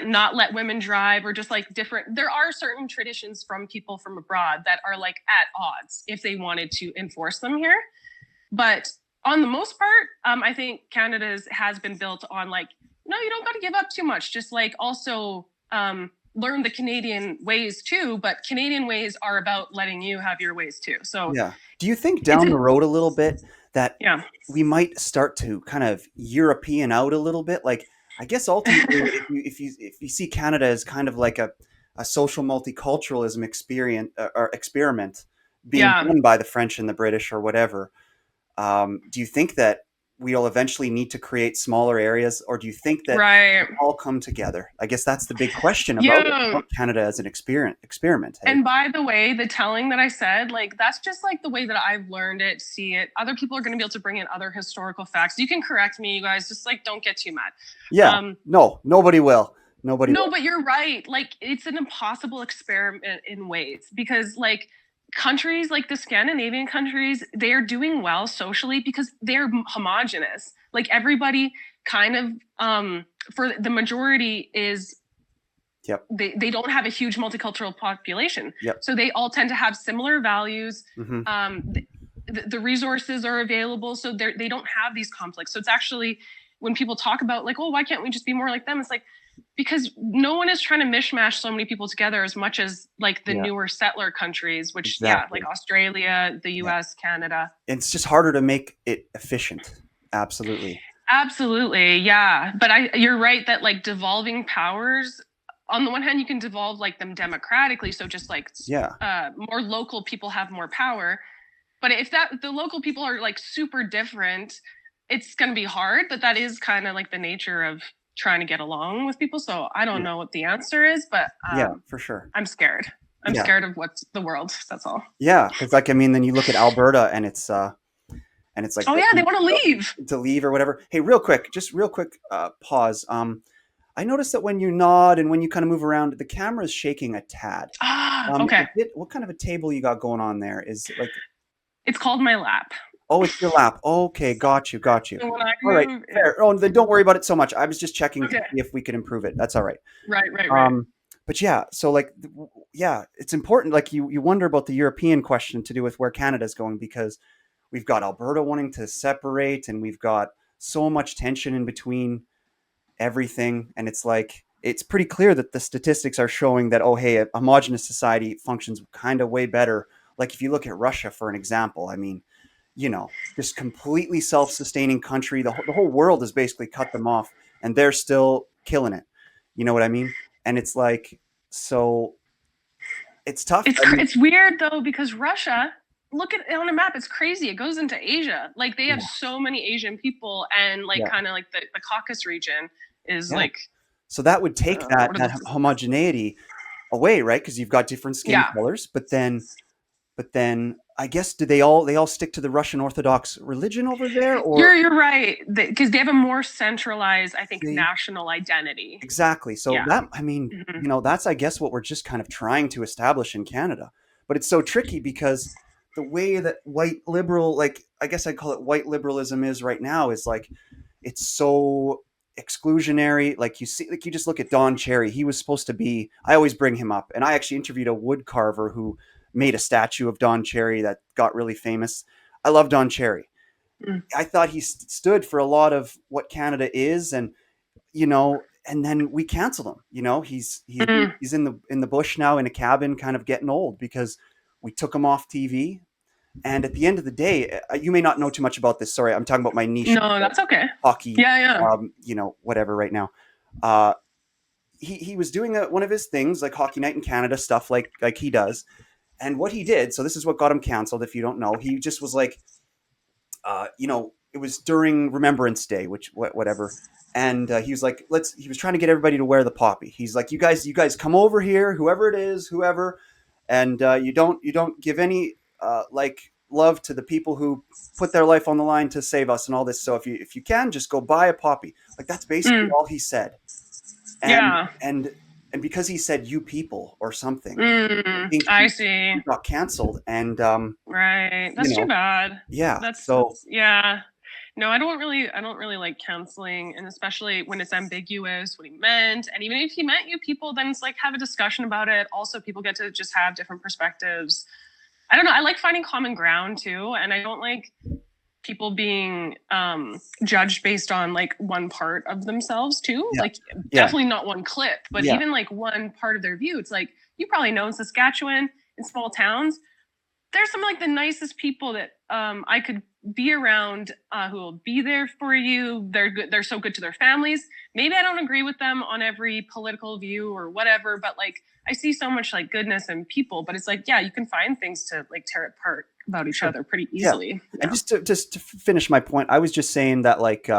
not let women drive, or just like there are certain traditions from people from abroad that are like at odds if they wanted to enforce them here. But on the most part, I think Canada's has been built on like, no, you don't got to give up too much. Just like also, learn the Canadian ways too, but Canadian ways are about letting you have your ways too. So yeah. Do you think down the road a little bit that we might start to kind of European out a little bit? Like, I guess ultimately, if you see Canada as kind of like a social multiculturalism experiment being done by the French and the British or whatever, do you think that we'll eventually need to create smaller areas, or do you think that Right. all come together? I guess that's the big question about it, Yeah. about Canada as an experiment. Hey, And by the way, the telling that I said, like, that's just like the way that I've learned it, see it. Other people are going to be able to bring in other historical facts. You can correct me, you guys. Just like, don't get too mad. yeah, Um, no, nobody will. Nobody no, will. but you're right. Like, it's an impossible experiment in ways because, like, countries like the Scandinavian countries, they are doing well socially because they're homogenous. Like, everybody kind of, for the majority, is Yep. they don't have a huge multicultural population. Yep. So they all tend to have similar values. Mm-hmm. The resources are available. So they don't have these conflicts. So it's actually, when people talk about like, oh, why can't we just be more like them? It's like, because no one is trying to mishmash so many people together as much as like the newer settler countries, which, Exactly. like Australia, the US, Canada. It's just harder to make it efficient. Absolutely. Absolutely. Yeah. But you're right that like devolving powers, on the one hand, you can devolve like them democratically. So just like more local people have more power. But if the local people are like super different, it's going to be hard. But that is kind of like the nature of trying to get along with people. So I don't know what the answer is, but yeah, for sure. I'm scared. I'm scared of what's the world. That's all. Yeah, because like I mean, then you look at Alberta, and it's like, oh yeah, they want to leave or whatever. Hey, real quick, pause. I noticed that when you nod and when you kind of move around, the camera is shaking a tad. Okay. What kind of a table you got going on there? Is it like? It's called my lap. Oh, it's your lap. Okay, got you. So when I All right, move, fair. Oh, then don't worry about it so much. I was just checking to Okay. see if we could improve it. That's all right. Right. But yeah, so like, yeah, it's important. Like you wonder about the European question to do with where Canada's going, because we've got Alberta wanting to separate, and we've got so much tension in between everything. And it's like, it's pretty clear that the statistics are showing that, oh, hey, a homogenous society functions kind of way better. Like if you look at Russia, for an example, I mean, this completely self-sustaining country, the whole world has basically cut them off, and they're still killing it. You know what I mean? And it's like, so it's tough. It's weird though, because Russia, look at it on a map, it's crazy. It goes into Asia. Like they have so many Asian people, and like kind of like the Caucasus region is like. So that would take that homogeneity away, right? Because you've got different skin colors, but then I guess do they all stick to the Russian Orthodox religion over there? Or you're right, because they have a more centralized, I think, national identity. Exactly. So that, I mean, that's, I guess, what we're just kind of trying to establish in Canada. But it's so tricky because the way that white liberal, like I guess I'd call it white liberalism, is right now is like, it's so exclusionary. Like you see, like you just look at Don Cherry. He was supposed to be, I always bring him up, and I actually interviewed a wood carver who made a statue of Don Cherry that got really famous. I love Don Cherry. I thought he stood for a lot of what Canada is, and and then we canceled him. He's in the bush now in a cabin, kind of getting old because we took him off TV. And at the end of the day, you may not know too much about this. Sorry, I'm talking about my niche. No, that's okay. Hockey. Yeah. Whatever. Right now, he was doing one of his things, like Hockey Night in Canada stuff, like he does. And what he did, so this is what got him canceled. If you don't know, he just was like, it was during Remembrance Day, which whatever. And he was like, he was trying to get everybody to wear the poppy. He's like, you guys come over here, whoever it is, and you don't give any like love to the people who put their life on the line to save us and all this. So if you can, just go buy a poppy. Like that's basically all he said. And because he said "you people" or something, I see. He got canceled, and right. That's too bad. Yeah. That's yeah. No, I don't really like canceling, and especially when it's ambiguous what he meant. And even if he meant you people, then it's like have a discussion about it. Also, people get to just have different perspectives. I don't know. I like finding common ground too, and I don't like people being judged based on like one part of themselves too. Like definitely not one clip, but even like one part of their view. It's like, you probably know in Saskatchewan, in small towns, there's some like the nicest people that I could be around who will be there for you. They're good. They're so good to their families. Maybe I don't agree with them on every political view or whatever, but like I see so much like goodness in people. But it's like, yeah, you can find things to like tear it apart. about each Sure. other pretty Yeah. easily. And Yeah. just to finish my point, I was just saying that like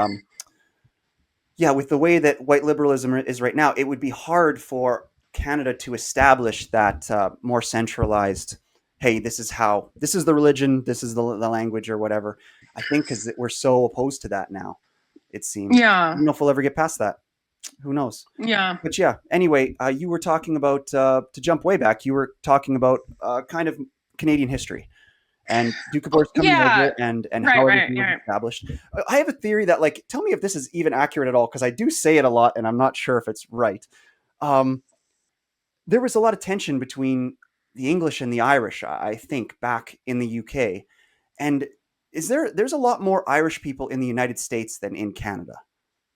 yeah, with the way that white liberalism is right now, it would be hard for Canada to establish that more centralized. Hey, this is the religion, this is the language or whatever. I think because we're so opposed to that now, it seems. I Yeah. don't know if we'll ever get past that. Who knows? Yeah. But yeah. Anyway, you were talking about to jump way back. You were talking about kind of Canadian history and Oh, Doukhobors coming yeah. over and Right, how right, everything was right. established. I have a theory that like tell me if this is even accurate at all because I do say it a lot and I'm not sure if it's right. Um, there was a lot of tension between the English and the Irish, I think, back in the UK. And there's a lot more Irish people in the United States than in Canada,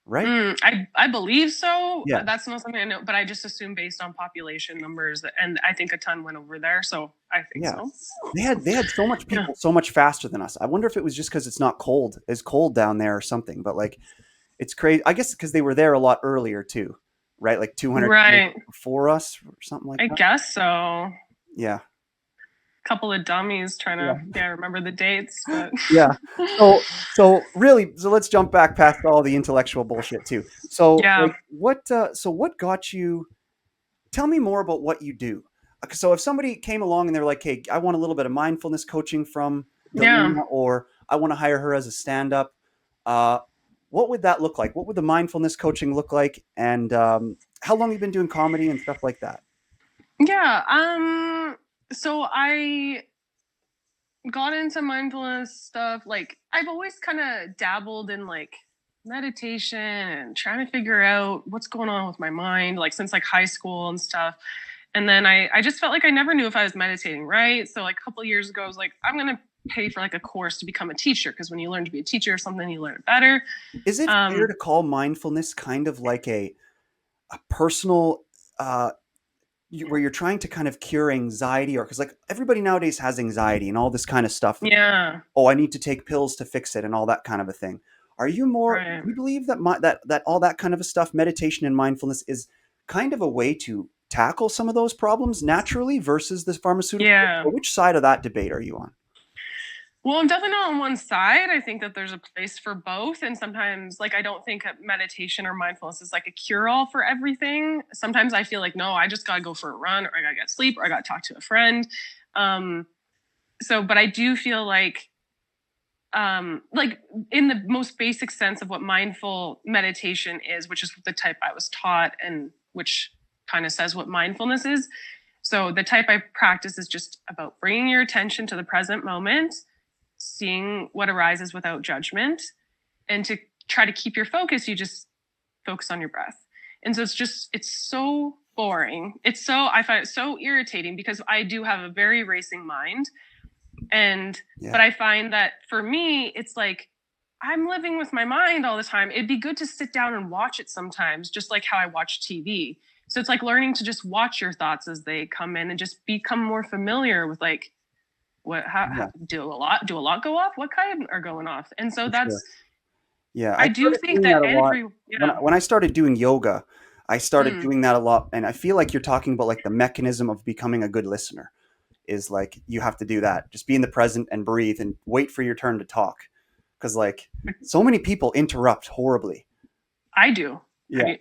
right? I believe so. Yeah. That's not something I know, but I just assume based on population numbers, and I think a ton went over there, so I think Yeah. so. They had so much Yeah. people so much faster than us. I wonder if it was just because it's not cold down there or something. But like it's crazy. I guess because they were there a lot earlier too, right? Like 200 years Right. before us or something like I that. guess so. A Yeah. couple of dummies trying Yeah. to remember the dates, but Yeah. So let's jump back past all the intellectual bullshit too. So yeah. like what got you tell me more about what you do. So if somebody came along and they're like, "Hey, I want a little bit of mindfulness coaching from Yeah. Dalaina, or I want to hire her as a stand-up," uh, what would that look like? What would the mindfulness coaching look like? And how long have you been doing comedy and stuff like that? Yeah. So I got into mindfulness stuff. Like I've always kind of dabbled in like meditation and trying to figure out what's going on with my mind, like since like high school and stuff. And then I just felt like I never knew if I was meditating right. So like a couple of years ago, I was like, I'm gonna pay for like a course to become a teacher because when you learn to be a teacher or something, you learn it better. Is it fair Um, to call mindfulness kind of like a personal uh, where you're trying to kind of cure anxiety, or because like everybody nowadays has anxiety and all this kind of stuff. yeah, Oh, I need to take pills to fix it and all that kind of a thing. Are you more? right. Do you believe that that all that kind of a stuff, meditation and mindfulness, is kind of a way to tackle some of those problems naturally versus the pharmaceutical? Yeah. Or which side of that debate are you on? Well, I'm definitely not on one side. I think that there's a place for both. And sometimes, like, I don't think meditation or mindfulness is like a cure all for everything. Sometimes I feel like, no, I just got to go for a run or I got to get sleep or I got to talk to a friend. Um, but I do feel like in the most basic sense of what mindful meditation is, which is the type I was taught and which kind of says what mindfulness is. So the type I practice is just about bringing your attention to the present moment, seeing what arises without judgment, and to try to keep your focus, you just focus on your breath. And so it's so boring. I find it so irritating because I do have a very racing mind. Yeah, But I find that for me, it's like I'm living with my mind all the time. It'd be good to sit down and watch it sometimes, just like how I watch TV. So it's like learning to just watch your thoughts as they come in and just become more familiar with like how yeah, do a lot go off? What kind are going off? And so for sure. that's Yeah, I I do started think doing that that a lot every when yeah. when I started doing yoga. I started Mm, doing that a lot, and I feel like you're talking about like the mechanism of becoming a good listener. Is like you have to do that. Just be in the present and breathe and wait for your turn to talk. Because like so many people interrupt horribly. I do. Have Yeah. you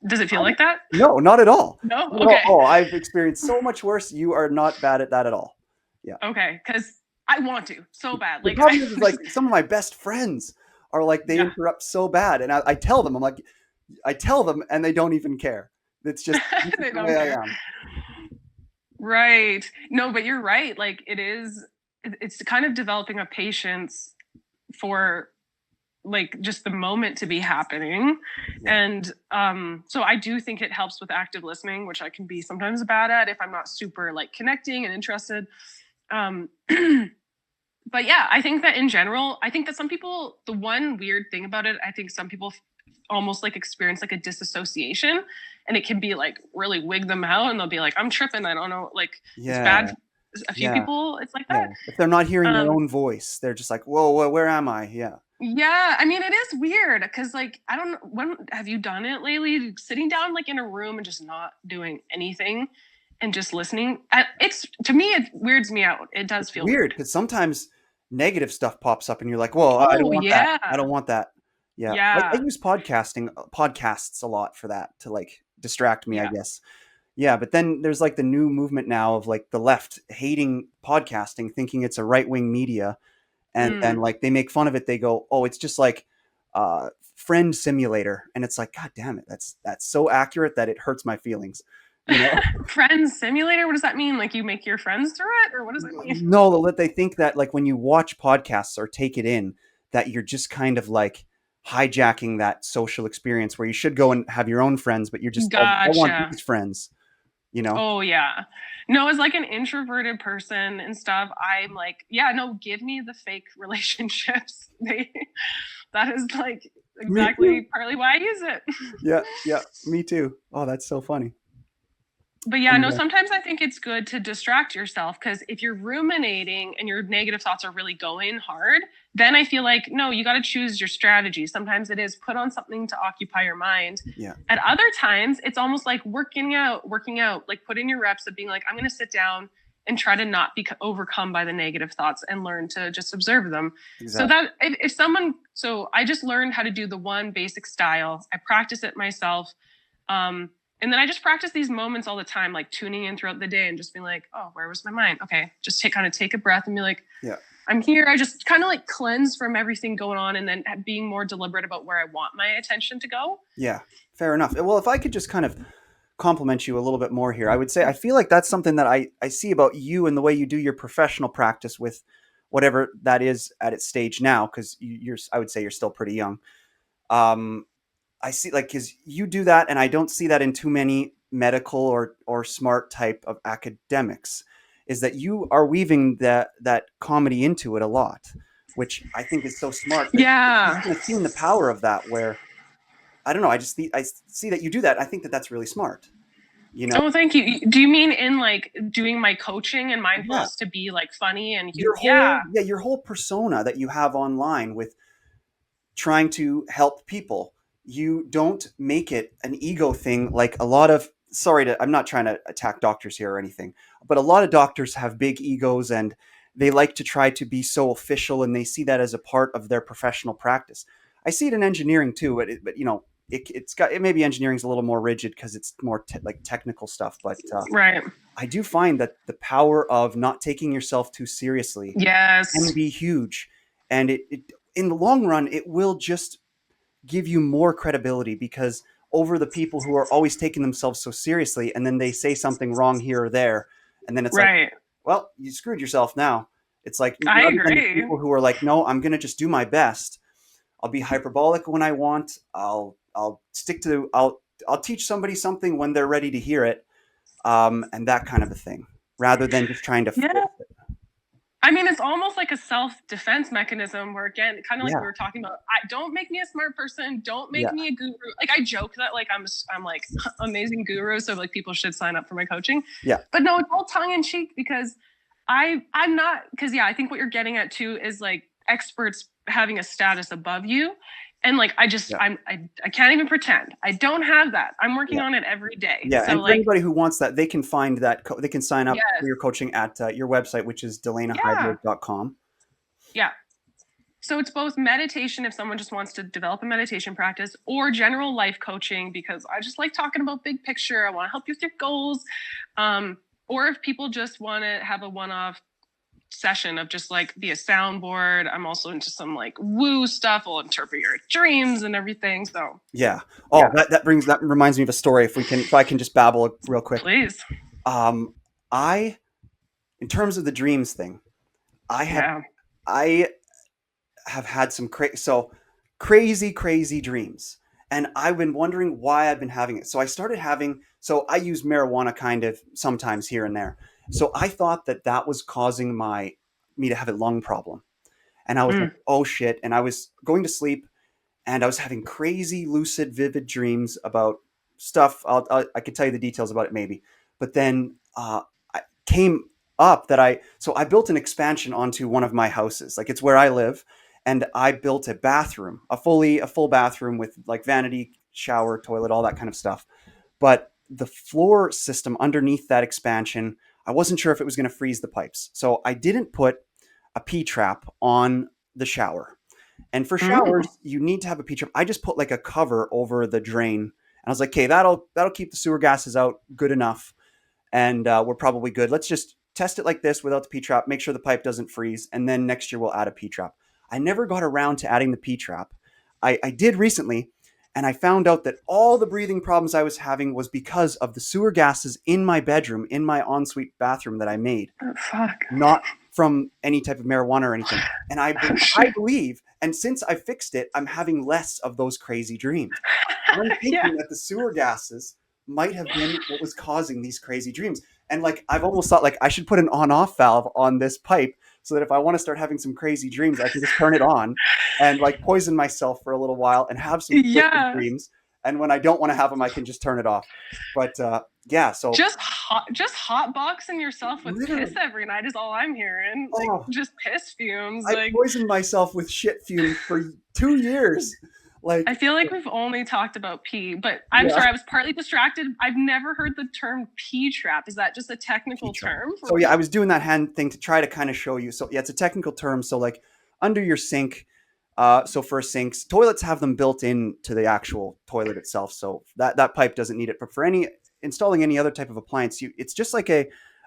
does it feel I- like that? No, not at all. No? Not at all. Okay. Oh, I've experienced so much worse. You are not bad at that at all. Yeah. Okay. Because I want to so bad. The Like I problem is like some of my best friends are like they yeah. interrupt so bad, and I tell them, I'm like, I tell them, and they don't even care. It's just this is They the don't way I care. am. Right. No, but you're right. Like it's kind of developing a patience for like just the moment to be happening. Yeah. And so I do think it helps with active listening, which I can be sometimes bad at if I'm not super like connecting and interested. Um but yeah, I think that in general, I think that some people, the one weird thing about it, I think some people almost like experience like a disassociation, and it can be like really wig them out and they'll be like, I'm tripping. I don't know. Like it's Yeah. bad. A few Yeah. people, it's like Yeah. that. If they're not hearing their Um, own voice, they're just like, whoa, where am I? Yeah. yeah, I mean, it is weird because like, I don't know, when have you done it lately? Sitting down like in a room and just not doing anything and just listening. It's, to me, it weirds me out. It does It's feel weird weird. because sometimes negative stuff pops up and you're like, whoa, I don't Oh want that. I yeah. don't want that. Yeah. I Yeah. use podcasts a lot for that to like distract me, I Yeah. guess. Yeah. But then there's like the new movement now of like the left hating podcasting, thinking it's a right wing media. And then Mm. like they make fun of it. They go, oh, it's just like friend simulator. And it's like, God damn it. That's so accurate that it hurts my feelings. You know? Friends simulator, what does that mean? Like you make your friends through it, or what does it mean? No, that they think that like when you watch podcasts or take it in, that you're just kind of like hijacking that social experience where you should go and have your own friends, but you're just, oh, I want Gotcha. these friends, you know? Oh yeah. No, as like an introverted person and stuff, I'm like, yeah, no, give me the fake relationships. They that is like Me too. exactly partly why I use it. Yeah, yeah, me too. Oh, that's so funny. But yeah, And no, sometimes I think it's good to distract yourself, because if you're ruminating and your negative thoughts are really going hard, then I feel like, no, you got to choose your strategy. Sometimes it is put on something to occupy your mind. yeah, At other times, it's almost like working out, like put in your reps of being like, I'm going to sit down and try to not be overcome by the negative thoughts and learn to just observe them. So exactly. that if someone, so I just learned how to do the one basic style. I practice it myself. Um, and then I just practice these moments all the time, like tuning in throughout the day and just being like, oh, where was my mind? Okay, just kind of take a breath and be like, Yeah, I'm here. I just kind of like cleanse from everything going on, and then being more deliberate about where I want my attention to go. yeah, fair enough. Well, if I could just kind of compliment you a little bit more here, I would say I feel like that's something that I see about you and the way you do your professional practice with whatever that is at its stage now, because you're, I would say you're still pretty young. Um, I see, like, because you do that, and I don't see that in too many medical or smart type of academics. Is that you are weaving that comedy into it a lot, which I think is so smart. That you've Yeah. kind of seen the power of that. Where I don't know, I see that you do that. I think that that's really smart. You know, Oh, thank you. Do you mean in like doing my coaching and yeah, mindfulness to be like funny and yeah. your whole persona that you have online with trying to help people. You don't make it an ego thing like a lot of, sorry to, I'm not trying to attack doctors here or anything, but a lot of doctors have big egos and they like to try to be so official and they see that as a part of their professional practice. I see it in engineering too, but you know, it's got, it maybe engineering's a little more rigid because it's more like technical stuff, but Right. I do find that the power of not taking yourself too seriously can Yes. be huge. And it in the long run, it will just give you more credibility because over the people who are always taking themselves so seriously and then they say something wrong here or there. And then it's like, Right. well, you screwed yourself now. It's like I rather than the agree. people who are like, no, I'm going to just do my best. I'll be hyperbolic when I want. I'll stick to, I'll teach somebody something when they're ready to hear it. And that kind of a thing rather than just trying to Yeah. force it. I mean, it's almost like a self-defense mechanism where, again, kind of like we Yeah. were talking about, don't make me a smart person. Don't make Yeah. me a guru. Like I joke that like I'm like amazing guru, so like people should sign up for my coaching. Yeah. But no, it's all tongue in cheek, because I'm not, because yeah, I think what you're getting at too is like experts having a status above you. And like Yeah. I can't even pretend. I don't have that. I'm working Yeah. on it every day. Yeah, So and for like, anybody who wants that, they can find that. They can sign up yes. for your coaching at your website, which is Yeah. dalainaheiberg.com. Yeah. So it's both meditation if someone just wants to develop a meditation practice, or general life coaching because I just like talking about big picture. I want to help you with your goals. Or if people just want to have a one-off session of just like be a soundboard. I'm also into some like woo stuff. I'll interpret your dreams and everything. So Yeah. Oh, yeah, that reminds me of a story. If I can just babble real quick. please. Um, I, in terms of the dreams thing, I have Yeah. I have had some crazy dreams, and I've been wondering why I've been having it. So I started having. So I use marijuana kind of sometimes here and there. So I thought that was causing me to have a lung problem. And I was like, Mm. oh shit. And I was going to sleep and I was having crazy, lucid, vivid dreams about stuff. I could tell you the details about it maybe. But then I came up that so I built an expansion onto one of my houses. Like it's where I live. And I built a bathroom, a full bathroom with like vanity, shower, toilet, all that kind of stuff. But the floor system underneath that expansion, I wasn't sure if it was going to freeze the pipes. So I didn't put a P trap on the shower. And for Mm. showers, you need to have a P trap. I just put like a cover over the drain. And I was like, okay, that'll keep the sewer gases out good enough, and we're probably good. Let's just test it like this without the P trap, make sure the pipe doesn't freeze, and then next year we'll add a P trap. I never got around to adding the P trap. I did recently, and I found out that all the breathing problems I was having was because of the sewer gases in my bedroom, in my ensuite bathroom that I made, Oh, fuck. not from any type of marijuana or anything. And I believe, and since I fixed it, I'm having less of those crazy dreams. I'm Yeah. thinking that the sewer gases might have been what was causing these crazy dreams. And like I've almost thought like I should put an on-off valve on this pipe so that if I want to start having some crazy dreams, I can just turn it on and like poison myself for a little while and have some wicked Yeah. dreams. And when I don't want to have them, I can just turn it off. But yeah, so Just hot boxing yourself with literally, piss every night is all I'm hearing. Like oh, just piss fumes. I Like poisoned myself with shit fumes for 2 years. Like, I feel like we've only talked about pee, but I'm yeah. sorry, I was partly distracted. I've never heard the term pee trap. Is that just a technical term for So what yeah, you? I was doing that hand thing to try to kind of show you. So yeah, it's a technical term. So like under your sink, so for sinks, toilets have them built into the actual toilet itself. So that pipe doesn't need it. But for any installing any other type of appliance, it's just like a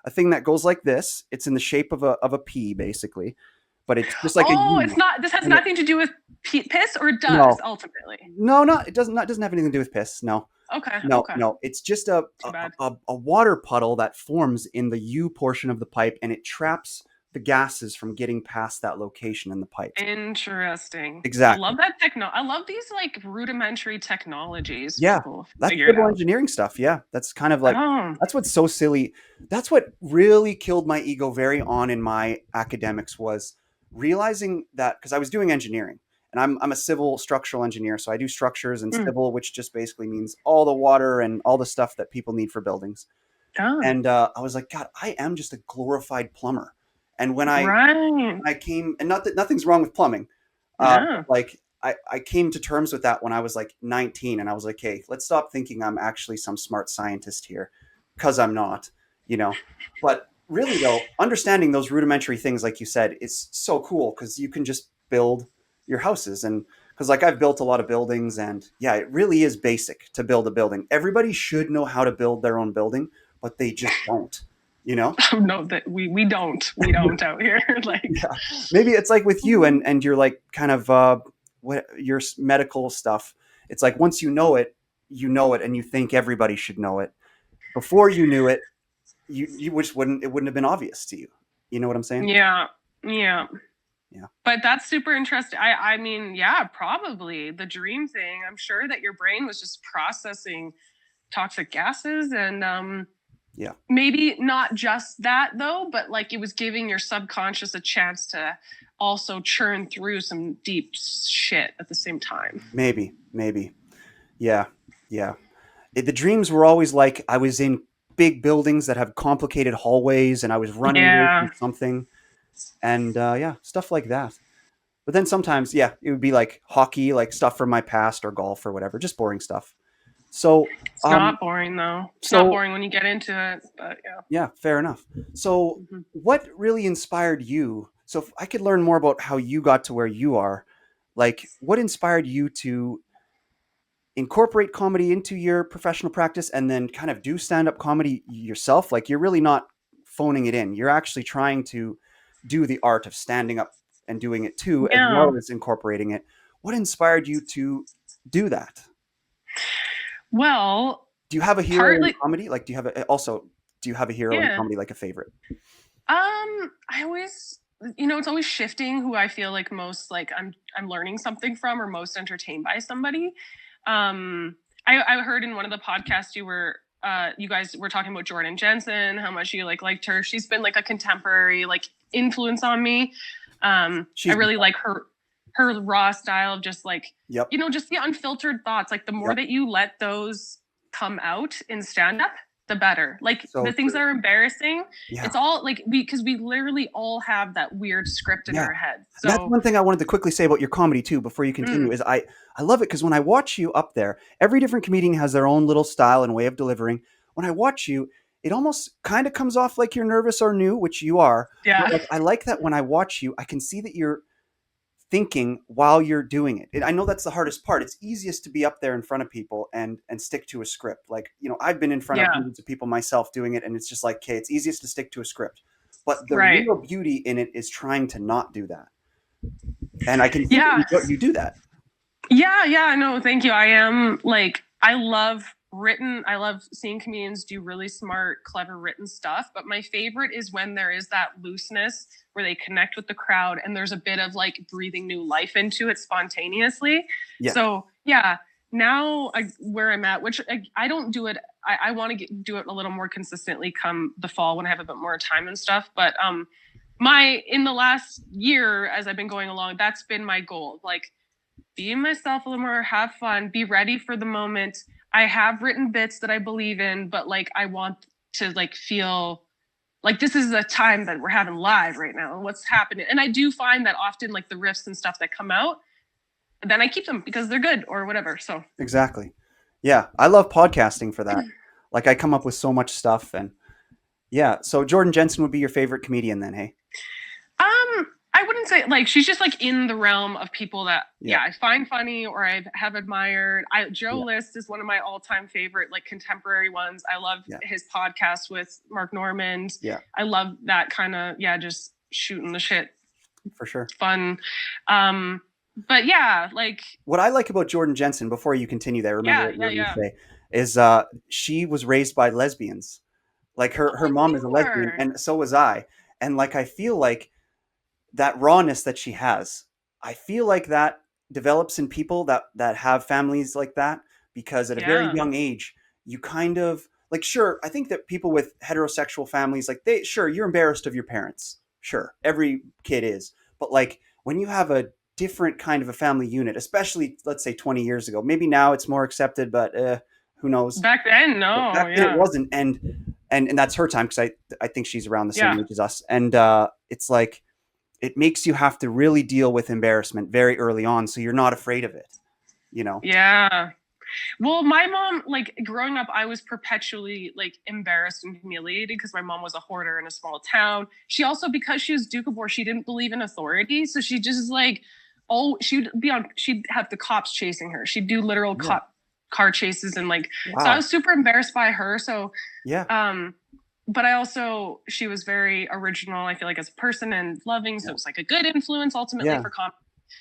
thing that goes like this. It's in the shape of a P basically, but it's just like a Oh, it's U. not. This has And nothing to do with piss, or it does no, ultimately. no, not it doesn't have anything to do with piss. No. Okay. No, Okay. no, it's just a, Too bad. a water puddle that forms in the U portion of the pipe, and it traps the gases from getting past that location in the pipe. Interesting. I Exactly. love that I love these like rudimentary technologies Yeah, people that's figured civil out. engineering stuff. Yeah, that's kind of like Oh. that's what's so silly. That's what really killed my ego very on in my academics was realizing that because I was doing engineering and I'm a civil structural engineer, so I do structures and Mm. civil, which just basically means all the water and all the stuff that people need for buildings. Oh. And I was like, God, I am just a glorified plumber. And Right. when I came, and not that nothing's wrong with plumbing, but Yeah. like I came to terms with that when I was like 19, and I was like, hey, let's stop thinking I'm actually some smart scientist here, because I'm not, you know. But really, though, understanding those rudimentary things, like you said, is so cool because you can just build your houses and. Because like I've built a lot of buildings, and yeah, it really is basic to build a building. Everybody should know how to build their own building, but they just don't, you know? No, that we don't out here. Like Yeah. Maybe it's like with you and you're like kind of what your medical stuff. It's like once you know it and you think everybody should know it. Before you knew it, you which wouldn't have been obvious to you. You know what I'm saying? yeah. Yeah. Yeah. But that's super interesting. I mean, yeah, probably the dream thing. I'm sure that your brain was just processing toxic gases and Yeah. maybe not just that though, but like it was giving your subconscious a chance to also churn through some deep shit at the same time. Maybe. Yeah. Yeah. The dreams were always like I was in big buildings that have complicated hallways and I was running away from Yeah. something and yeah, stuff like that. But then sometimes, yeah, it would be like hockey, like stuff from my past or golf or whatever, just boring stuff. So, It's not boring though. It's not so boring when you get into it, but yeah. yeah, fair enough. So, Mhm. what really inspired you? So, if I could learn more about how you got to where you are, like what inspired you to incorporate comedy into your professional practice and then kind of do stand-up comedy yourself? Like you're really not phoning it in. You're actually trying to do the art of standing up and doing it too, as Yeah. well as incorporating it. What inspired you to do that? Well, Do you have a hero in partly comedy? Like, do you have a hero in yeah. comedy, like a favorite? I always, it's always shifting who I feel like most like I'm learning something from or most entertained by somebody. I heard in one of the podcasts you guys were talking about Jordan Jensen, how much you liked her. She's been like a contemporary like influence on me. I She's really like her raw style of just like, yep, just the unfiltered thoughts. Like the more yep, that you let those come out in stand up, the better. Like so the things true. that are embarrassing, Yeah, it's all like because we literally all have that weird script in yeah. our head. And that's So one thing I wanted to quickly say about your comedy too, before you continue, is I love it because when I watch you up there, every different comedian has their own little style and way of delivering. when I watch you, it almost kind of comes off like you're nervous or new, which you are. But Yeah. like, I like that when I watch you, I can see that you're thinking while you're doing it. I know that's the hardest part. It's easiest to be up there in front of people and stick to a script. Like, I've been in front of Yeah. hundreds of people myself doing it, and it's just like, okay, it's easiest to stick to a script. But the Right. real beauty in it is trying to not do that. And I can see that Yeah. you do that. Yeah, no, thank you. I am like, I love seeing comedians do really smart, clever written stuff. But my favorite is when there is that looseness where they connect with the crowd and there's a bit of like breathing new life into it spontaneously. Yeah. So yeah, now where I'm at, which I don't do it. I want to do it a little more consistently come the fall when I have a bit more time and stuff. But in the last year, as I've been going along, that's been my goal. Like, be myself a little more, have fun, be ready for the moment. I have written bits that I believe in, but like I want to like feel like this is a time that we're having live right now and what's happening. And I do find that often like the riffs and stuff that come out, then I keep them because they're good or whatever. So Exactly. Yeah, I love podcasting for that. Like, I come up with so much stuff. And yeah, so Jordan Jensen would be your favorite comedian then, hey? I wouldn't say like she's just like in the realm of people that I find funny or I have admired. Joe List is one of my all-time favorite like contemporary ones. I love his podcast with Mark Normand. Yeah. I love that kind of just shooting the shit. For sure. Fun. But yeah, like what I like about Jordan Jensen, before you continue there, remember what you say, is she was raised by lesbians. Like her mom is a lesbian, and so was I. And like I feel like that rawness that she has, I feel like that develops in people that have families like that, because at a very young age, you kind of like, sure, I think that people with heterosexual families, like you're embarrassed of your parents. Sure, every kid is. But like when you have a different kind of a family unit, especially let's say 20 years ago, maybe now it's more accepted, but who knows? Back then, no. Back then it wasn't. And that's her time, because I think she's around the same age as us. And it's like, it makes you have to really deal with embarrassment very early on, so you're not afraid of it, Yeah. Well, my mom, like growing up, I was perpetually like embarrassed and humiliated because my mom was a hoarder in a small town. She also, because she was Doukhobor, she didn't believe in authority. So she just like, she'd have the cops chasing her. She'd do literal car chases and like, so I was super embarrassed by her. So, but she was very original, I feel like, as a person and loving. So it was like a good influence ultimately for comedy.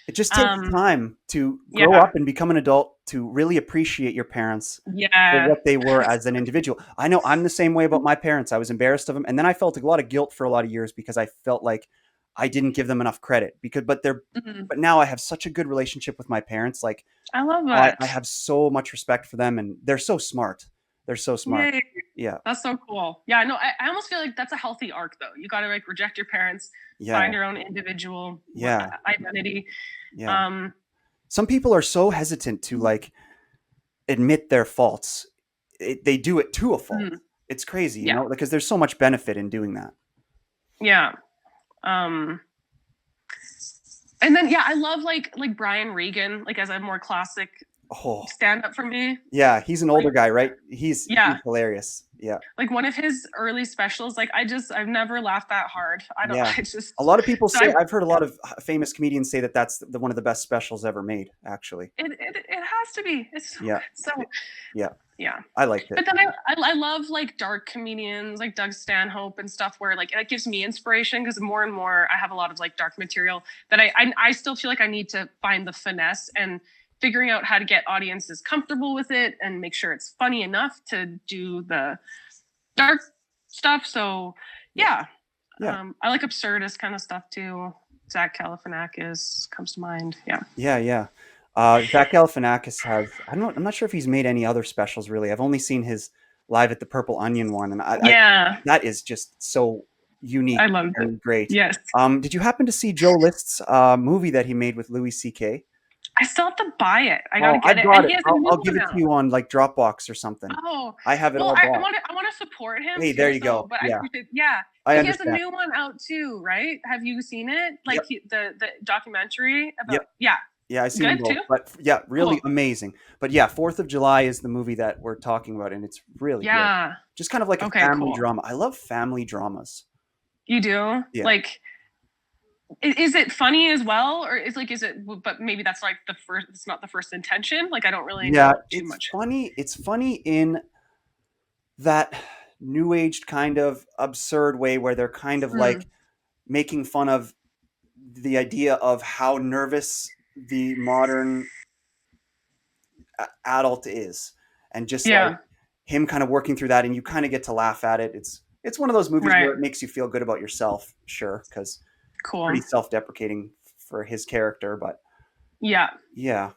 It just takes time to grow up and become an adult to really appreciate your parents for what they were as an individual. I know I'm the same way about my parents. I was embarrassed of them. And then I felt a lot of guilt for a lot of years because I felt like I didn't give them enough credit but now I have such a good relationship with my parents. Like, I love that. I have so much respect for them, and they're so smart. They're so smart. Yay. Yeah. That's so cool. Yeah, no, I almost feel like that's a healthy arc though. You got to like reject your parents, find your own individual identity. Yeah. Some people are so hesitant to like admit their faults. They do it to a fault. It's crazy, you know, because there's so much benefit in doing that. Yeah. And then I love like Brian Regan, like as a more classic stand up for me. Yeah, he's an older guy, right? He's hilarious. Yeah. Like one of his early specials, like I've never laughed that hard. I don't a lot of people say, I've heard a lot of famous comedians say that that's one of the best specials ever made, actually. It has to be. It's so yeah. I liked it. But then I love like dark comedians like Doug Stanhope and stuff where like it gives me inspiration, because more and more I have a lot of like dark material that I still feel like I need to find the finesse and figuring out how to get audiences comfortable with it and make sure it's funny enough to do the dark stuff. So I like absurdist kind of stuff too. Zach Galifianakis comes to mind. Zach Galifianakis I'm not sure if he's made any other specials really. I've only seen his Live at the Purple Onion one, and that is just so unique. I loved and it. Great. Yes. Did you happen to see Joe List's movie that he made with Louis C.K.? I still have to buy it. I gotta get it. I'll give it to you on like Dropbox or something. Oh, I have it all bought. I want to support him. Hey, there you go. But yeah. He has a new one out too, right? Have you seen it? Like the documentary about? Yeah, I've seen them Good both. too. But yeah, really Cool. amazing. But yeah, 4th of July is the movie that we're talking about, and it's really good. Yeah. Just kind of like a Okay, family cool. drama. I love family dramas. You do? Yeah. Like, is it funny as well, or is it? But maybe that's like the first. It's not the first intention. Like, I don't really Yeah, know too it's much. funny. It's funny in that new aged kind of absurd way where they're kind of like Mm, making fun of the idea of how nervous the modern adult is, and just like yeah. him kind of working through that, and you kind of get to laugh at it. It's one of those movies Right. where it makes you feel good about yourself, sure, because it's pretty Cool. self-deprecating for his character, but Yeah. yeah,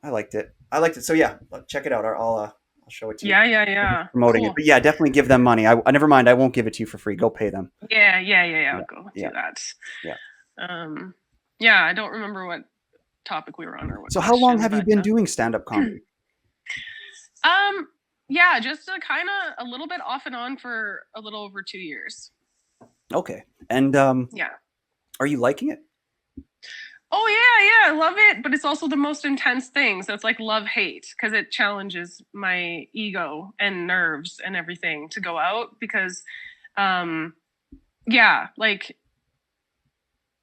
I liked it. I liked it. So yeah, check it out. I'll show it to you. Yeah. Yeah. We're just Yeah. promoting it, Cool. but yeah, definitely give them money. I never mind. I won't give it to you for free. Go pay them. Yeah. Yeah. Yeah. Yeah. Yeah, I'll go yeah, do that. yeah. Um. Yeah. I don't remember what topic we were on or what So how long question, have you but been doing stand-up comedy? um. Yeah, just kind of a little bit off and on for a little over 2 years. Okay, and Yeah. are you liking it? Oh yeah, yeah, I love it, but it's also the most intense thing. So it's like love hate because it challenges my ego and nerves and everything to go out because um yeah, like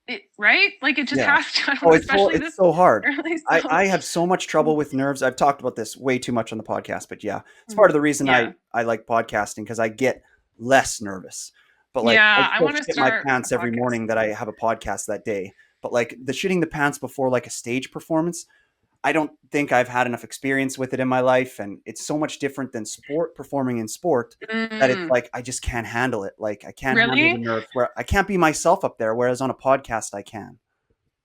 it right? Like it just Yeah. has to, Oh, especially it's this so hard. early so I have so much trouble with nerves. I've talked about this way too much on the podcast, but yeah, it's part mm, of the reason yeah. I like podcasting because I get less nervous. But like I Yeah, I still want to shit my start a pants every podcast. morning that I have a podcast that day. But like the shitting the pants before like a stage performance, I don't think I've had enough experience with it in my life, and it's so much different than sport performing in sport that it's Mm, like I just can't handle it. Like I can't handle the really? nerves where I can't be myself up there, whereas on a podcast I can.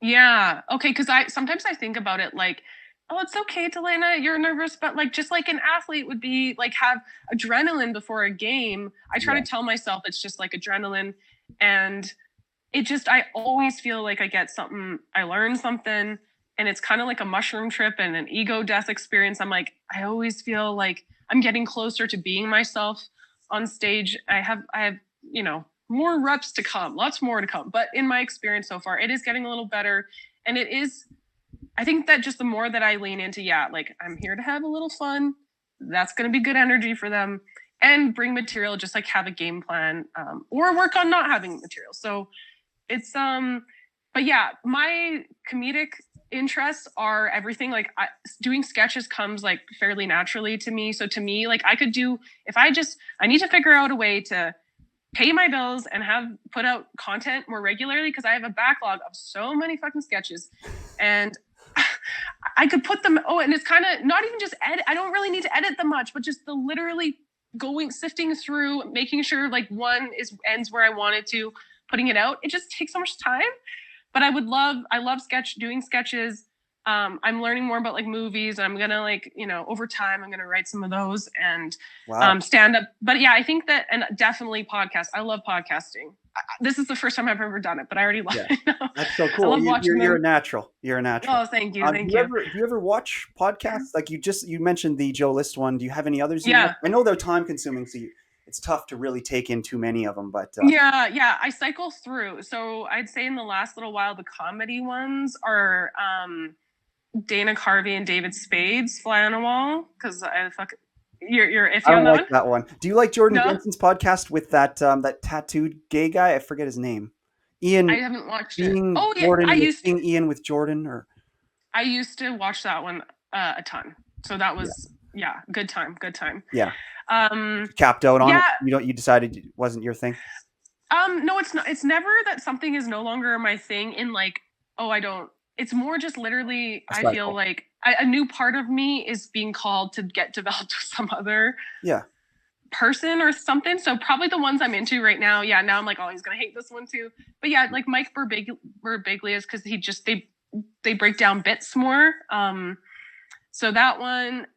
Yeah. Okay. Because I sometimes I think about it like, oh, it's okay, Dalaina, you're nervous, but like just like an athlete would be like have adrenaline before a game. I try Yeah. to tell myself it's just like adrenaline, and it just I always feel like I get something, I learn something, and it's kind of like a mushroom trip and an ego death experience. I'm like, I always feel like I'm getting closer to being myself on stage. I have, more reps to come, lots more to come. But in my experience so far, it is getting a little better. And it is, I think that just the more that I lean into, yeah, like I'm here to have a little fun. That's going to be good energy for them and bring material, just like have a game plan or work on not having material. So it's but yeah, my comedic interests are everything. Like doing sketches comes like fairly naturally to me. So to me, like I could do if I need to figure out a way to pay my bills and have put out content more regularly because I have a backlog of so many fucking sketches, and I could put them. Oh, and it's kind of not even just edit. I don't really need to edit them much, but just the literally going sifting through, making sure like one ends where I want it to, putting it out. It just takes so much time. But I love doing sketches. I'm learning more about like movies. I'm gonna like, over time, I'm gonna write some of those and Wow. stand up. But yeah, I think that, and definitely podcast. I love podcasting. This is the first time I've ever done it, but I already love Yeah. it. That's so I cool. love watching You're a them. natural. You're a natural. Oh, thank you, thank you. Do you ever watch podcasts? Like you mentioned the Joe List one. Do you have any others you watch? Yeah, I know they're time consuming, so it's tough to really take in too many of them. But yeah, yeah. I cycle through. So I'd say in the last little while, the comedy ones are Dana Carvey and David Spade's Fly on a Wall because I fuck. You're I iffy on don't that like one? that one. Do you like Jordan No, Benson's podcast with that tattooed gay guy? I forget his name. I Ian haven't watched it. being Oh yeah, Jordan with being Ian with Jordan or I used to watch that one a ton. So that yeah was yeah, good time, good time. yeah. Um, Capped out on it. yeah, You decided it wasn't your thing. no, it's not. It's never that something is no longer my thing. In like, oh, I don't. It's more just literally. A I feel cycle. like a new part of me is being called to get developed with some other Yeah. person or something. So probably the ones I'm into right now. Yeah, now I'm like, oh, he's gonna hate this one too. But yeah, like Mike Birbiglia is because they break down bits more. So that one.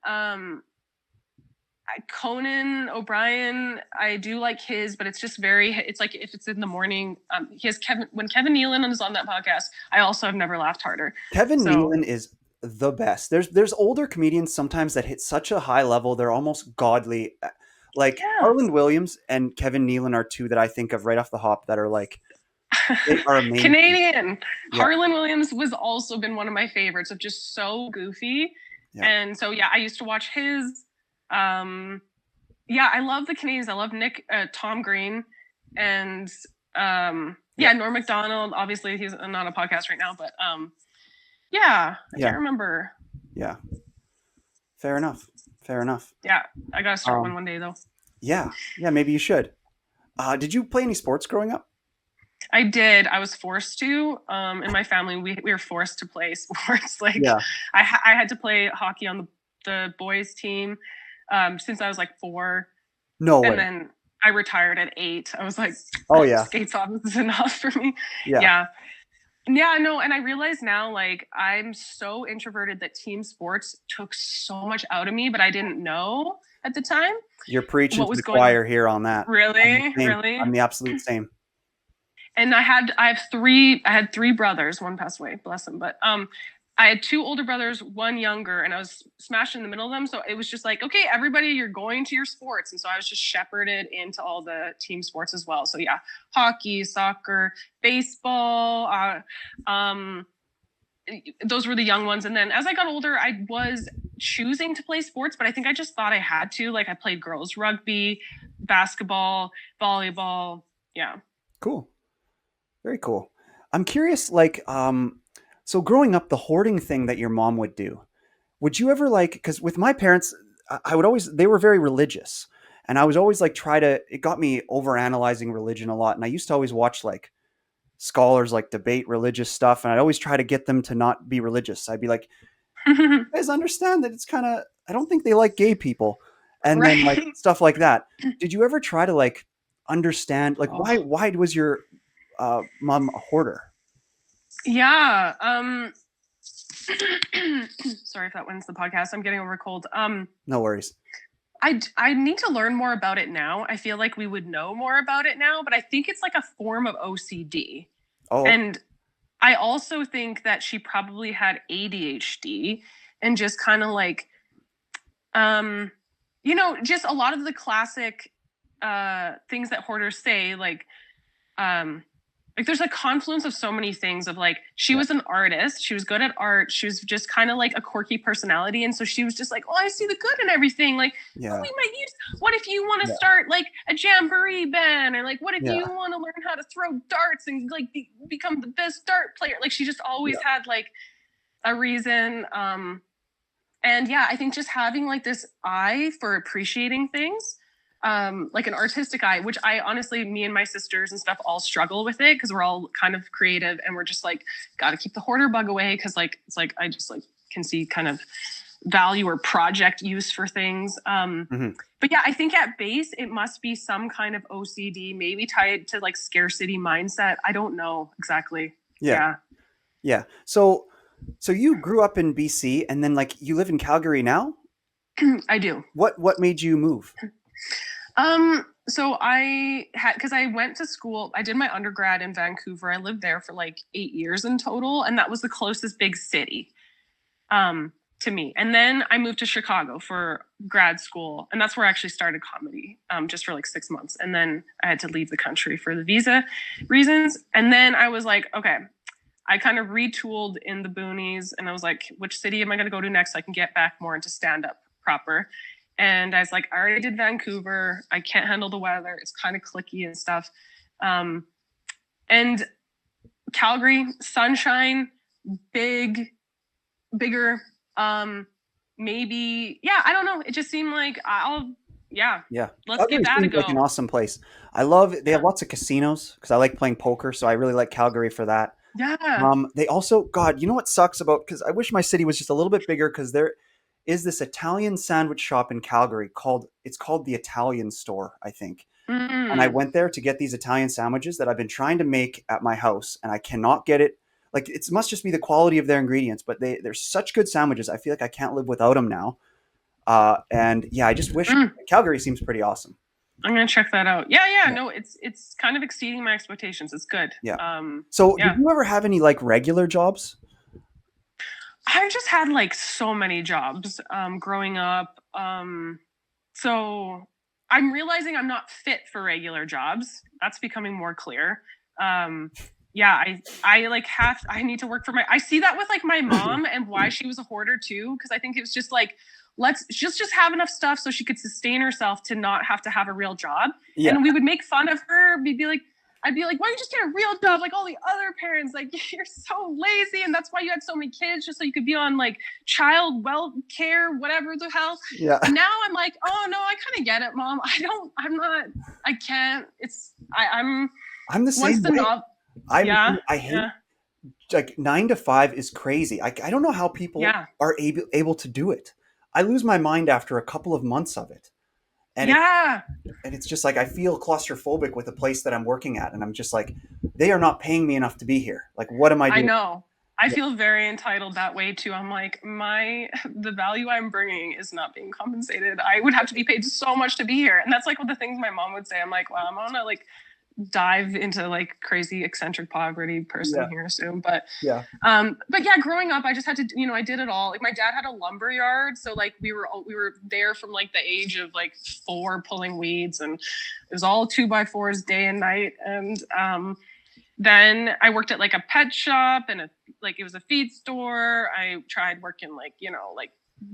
Conan O'Brien, I do like his, but it's just it's like if it's in the morning. He has when Kevin Nealon is on that podcast. I also have never laughed harder. Kevin So Nealon is the best. There's older comedians sometimes that hit such a high level, they're almost godly. Like yeah, Harland Williams and Kevin Nealon are two that I think of right off the hop that are like They are amazing. Canadian. Yeah. Harlan Williams was also been one of my favorites of just so goofy. Yeah. And so, yeah, I used to watch his. Yeah, I love the Canadians. I love Tom Green, and Norm Macdonald. Obviously, he's not on a podcast right now, but I can't remember. Yeah. Fair enough. Yeah, I gotta start one day though. Yeah, maybe you should. Did you play any sports growing up? I did. I was forced to. In my family, we were forced to play sports. Like, I had to play hockey on the boys team since I was like 4. No way. And then I retired at 8. I was like, oh yeah, skates off is enough for me. Yeah, no. And I realize now, like, I'm so introverted that team sports took so much out of me, but I didn't know at the time. You're preaching to the choir here on that. Really? I'm the absolute same. And I had 3 brothers. One passed away, bless him. But I had 2 older brothers, 1 younger, and I was smashed in the middle of them. So it was just like, okay, everybody, you're going to your sports. And so I was just shepherded into all the team sports as well. So yeah, hockey, soccer, baseball, those were the young ones. And then as I got older, I was choosing to play sports, but I think I just thought I had to. Like, I played girls rugby, basketball, volleyball. Yeah. Cool. Very cool. I'm curious, like, so growing up, the hoarding thing that your mom would do, would you ever like, because with my parents, I would always, they were very religious, and I was always like, it got me over analyzing religion a lot. And I used to always watch like scholars like debate religious stuff, and I'd always try to get them to not be religious. I'd be like, you guys understand that it's kind of, I don't think they like gay people. And then like stuff like that. Did you ever try to like understand, like, why was your mom a hoarder? Yeah. Sorry if that wins the podcast. I'm getting over a cold. No worries. I need to learn more about it now. I feel like we would know more about it now, but I think it's like a form of OCD. Oh. And I also think that she probably had ADHD and just kind of like, just a lot of the classic things that hoarders say, like there's a confluence of so many things of like, she was an artist. She was good at art. She was just kind of like a quirky personality. And so she was just like, oh, I see the good in everything. Like, we might use, what if you want to start like a jamboree band? Or like, what if you want to learn how to throw darts and like become the best dart player? Like, she just always had like a reason. And I think just having like this eye for appreciating things, like an artistic eye, which I honestly, me and my sisters and stuff all struggle with it because we're all kind of creative and we're just like, got to keep the hoarder bug away. Cause like, it's like, I just like can see kind of value or project use for things. But I think at base, it must be some kind of OCD, maybe tied to like scarcity mindset. I don't know exactly. Yeah. So you grew up in BC and then like you live in Calgary now? I do. What made you move? So because I went to school, I did my undergrad in Vancouver. I lived there for like 8 years in total. And that was the closest big city, to me. And then I moved to Chicago for grad school. And that's where I actually started comedy, just for like 6 months. And then I had to leave the country for the visa reasons. And then I was like, okay, I kind of retooled in the boonies and I was like, which city am I going to go to next so I can get back more into stand-up proper? And I was like, I already did Vancouver. I can't handle the weather. It's kind of clicky and stuff. And Calgary, sunshine, bigger. Maybe, I don't know. It just seemed like let's Calgary give that a go. Like an awesome place. I love they have lots of casinos because I like playing poker, so I really like Calgary for that. Yeah. They also, God, you know what sucks about, because I wish my city was just a little bit bigger, because there is this Italian sandwich shop in Calgary called the Italian Store, I think. And I went there to get these Italian sandwiches that I've been trying to make at my house, and I cannot get it. Like, it must just be the quality of their ingredients, but they're such good sandwiches. I feel like I can't live without them now. And I just wish Calgary seems pretty awesome. I'm gonna check that out. Yeah. No, it's kind of exceeding my expectations. It's good. Yeah. So, did you ever have any like regular jobs? I've just had like so many jobs growing up. So I'm realizing I'm not fit for regular jobs. That's becoming more clear. Yeah, I like I need to work for I see that with like my mom and why she was a hoarder too, because I think it was just like, let's just have enough stuff so she could sustain herself to not have to have a real job. Yeah. And we would make fun of her. We'd be like, I'd be like, why don't you just get a real job like all the other parents? Like, you're so lazy, and that's why you had so many kids, just so you could be on like child welfare, whatever the hell. Yeah. And now I'm like, oh no, I kind of get it, Mom. I can't. I'm the same way. I hate like 9 to 5 is crazy. I don't know how people are able to do it. I lose my mind after a couple of months of it. And it's just like I feel claustrophobic with the place that I'm working at, and I'm just like, they are not paying me enough to be here. Like, what am I doing? I know. I feel very entitled that way too. I'm like, the value I'm bringing is not being compensated. I would have to be paid so much to be here, and that's like one of the things my mom would say. I'm like, well, I'm gonna like dive into like crazy eccentric poverty person here soon, but yeah, growing up I just had to, I did it all. Like my dad had a lumber yard, so like we were there from like the age of like 4 pulling weeds, and it was all 2x4s day and night. And then I worked at like a pet shop, and it was a feed store. I tried working like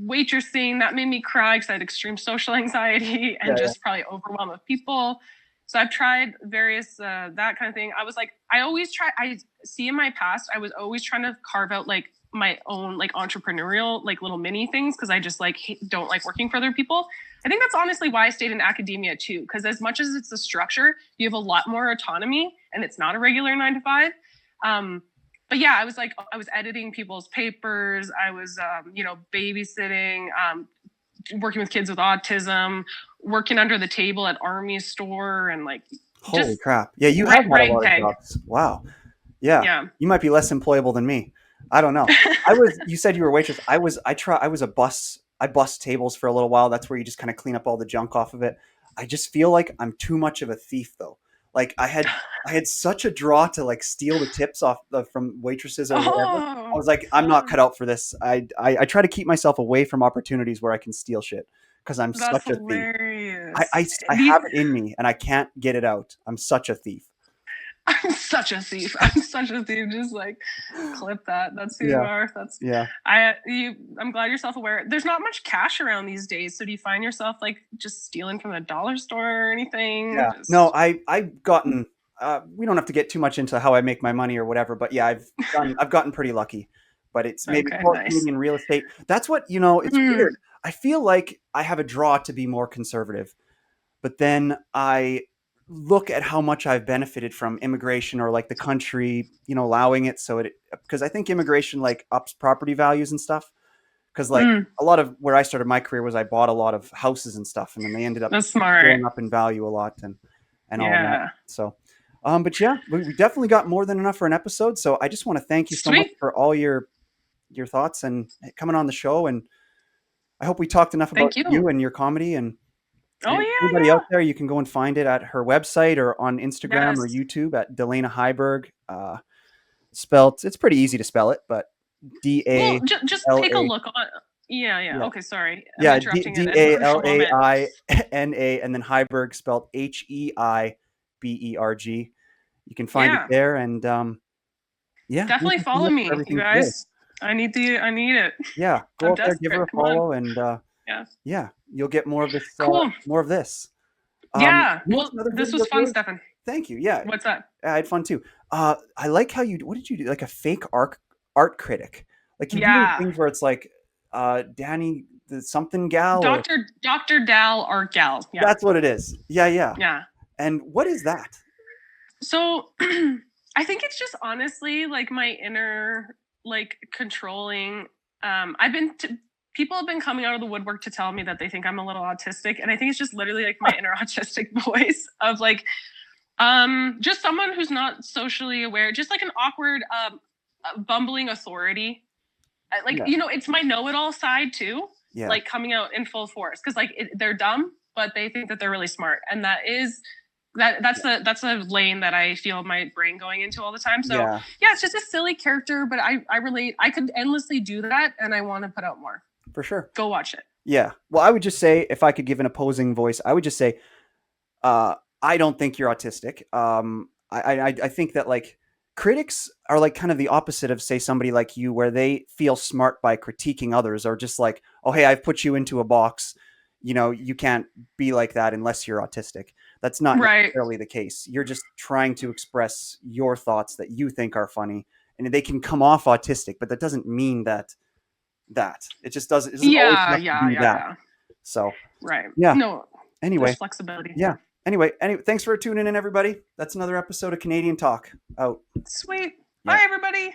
waitressing. That made me cry because I had extreme social anxiety and probably overwhelm of people. So I've tried various, that kind of thing. I was like, I see in my past, I was always trying to carve out like my own like entrepreneurial, like little mini things. Cause I just like, don't like working for other people. I think that's honestly why I stayed in academia too. Cause as much as it's a structure, you have a lot more autonomy, and it's not a regular 9 to 5. But yeah, I was editing people's papers. I was, babysitting, working with kids with autism, working under the table at Army store, and like, holy crap. Yeah, you have had a lot of jobs. Wow. Yeah. You might be less employable than me. I don't know. You said you were a waitress. I was I bussed tables for a little while. That's where you just kind of clean up all the junk off of it. I just feel like I'm too much of a thief though. Like I had such a draw to like steal the tips from waitresses or whatever. I was like, I'm not cut out for this. I try to keep myself away from opportunities where I can steal shit because I'm such a thief. I have it in me and I can't get it out. I'm such a thief. I'm such a thief. Just like clip that. That's who you are. I'm glad you're self-aware. There's not much cash around these days. So do you find yourself like just stealing from the dollar store or anything? Yeah. No, I've gotten, we don't have to get too much into how I make my money or whatever, but yeah, I've gotten pretty lucky, but it's maybe more Canadian real estate. That's what, it's weird. I feel like I have a draw to be more conservative, but then I look at how much I've benefited from immigration or like the country, allowing it. So because I think immigration like ups property values and stuff. Because like a lot of where I started my career was I bought a lot of houses and stuff, and then they ended up going up in value a lot and all that. So, but yeah, we definitely got more than enough for an episode. So I just want to thank you so much for all your thoughts and coming on the show. And I hope we talked enough about you and your comedy. And anybody out there, you can go and find it at her website or on Instagram or YouTube at Dalaina Heiberg. It's pretty easy to spell it, but DA. Just take a look on. Yeah. Okay, sorry. I'm interrupting DALAINA and then Heiberg spelled HEIBERG. You can find it there, and definitely follow me, you guys. I need it. Yeah, go up there, give her a follow, and you'll get more of this. More of this. Well, this was fun, Stefan. Thank you. Yeah. What's that? I had fun too. I like how what did you do? Like a fake art critic. Like you do things where it's like Danny the something gal. Dr. Dal art gal. Yeah. That's what it is. Yeah. And what is that? So I think it's just honestly like my inner like controlling. People have been coming out of the woodwork to tell me that they think I'm a little autistic, and I think it's just literally like my inner autistic voice of like just someone who's not socially aware, just like an awkward bumbling authority. It's my know-it-all side too, like coming out in full force, because like they're dumb but they think that they're really smart, and that's a lane that I feel my brain going into all the time. So it's just a silly character, but I relate. I could endlessly do that, and I want to put out more. For sure. Go watch it. Yeah. Well, I would just say, if I could give an opposing voice, I would just say, I don't think you're autistic. I think that like critics are like kind of the opposite of say somebody like you, where they feel smart by critiquing others, or just like, oh hey, I've put you into a box, you can't be like that unless you're autistic. That's not Right. necessarily the case. You're just trying to express your thoughts that you think are funny, and they can come off autistic, but that doesn't mean that it doesn't always Yeah, have to yeah, be yeah, that. yeah. So Right. yeah. No, there's Anyway, flexibility. yeah. Anyway, thanks for tuning in, everybody. That's another episode of Canadian Talk out. Sweet. Yeah. Bye, everybody.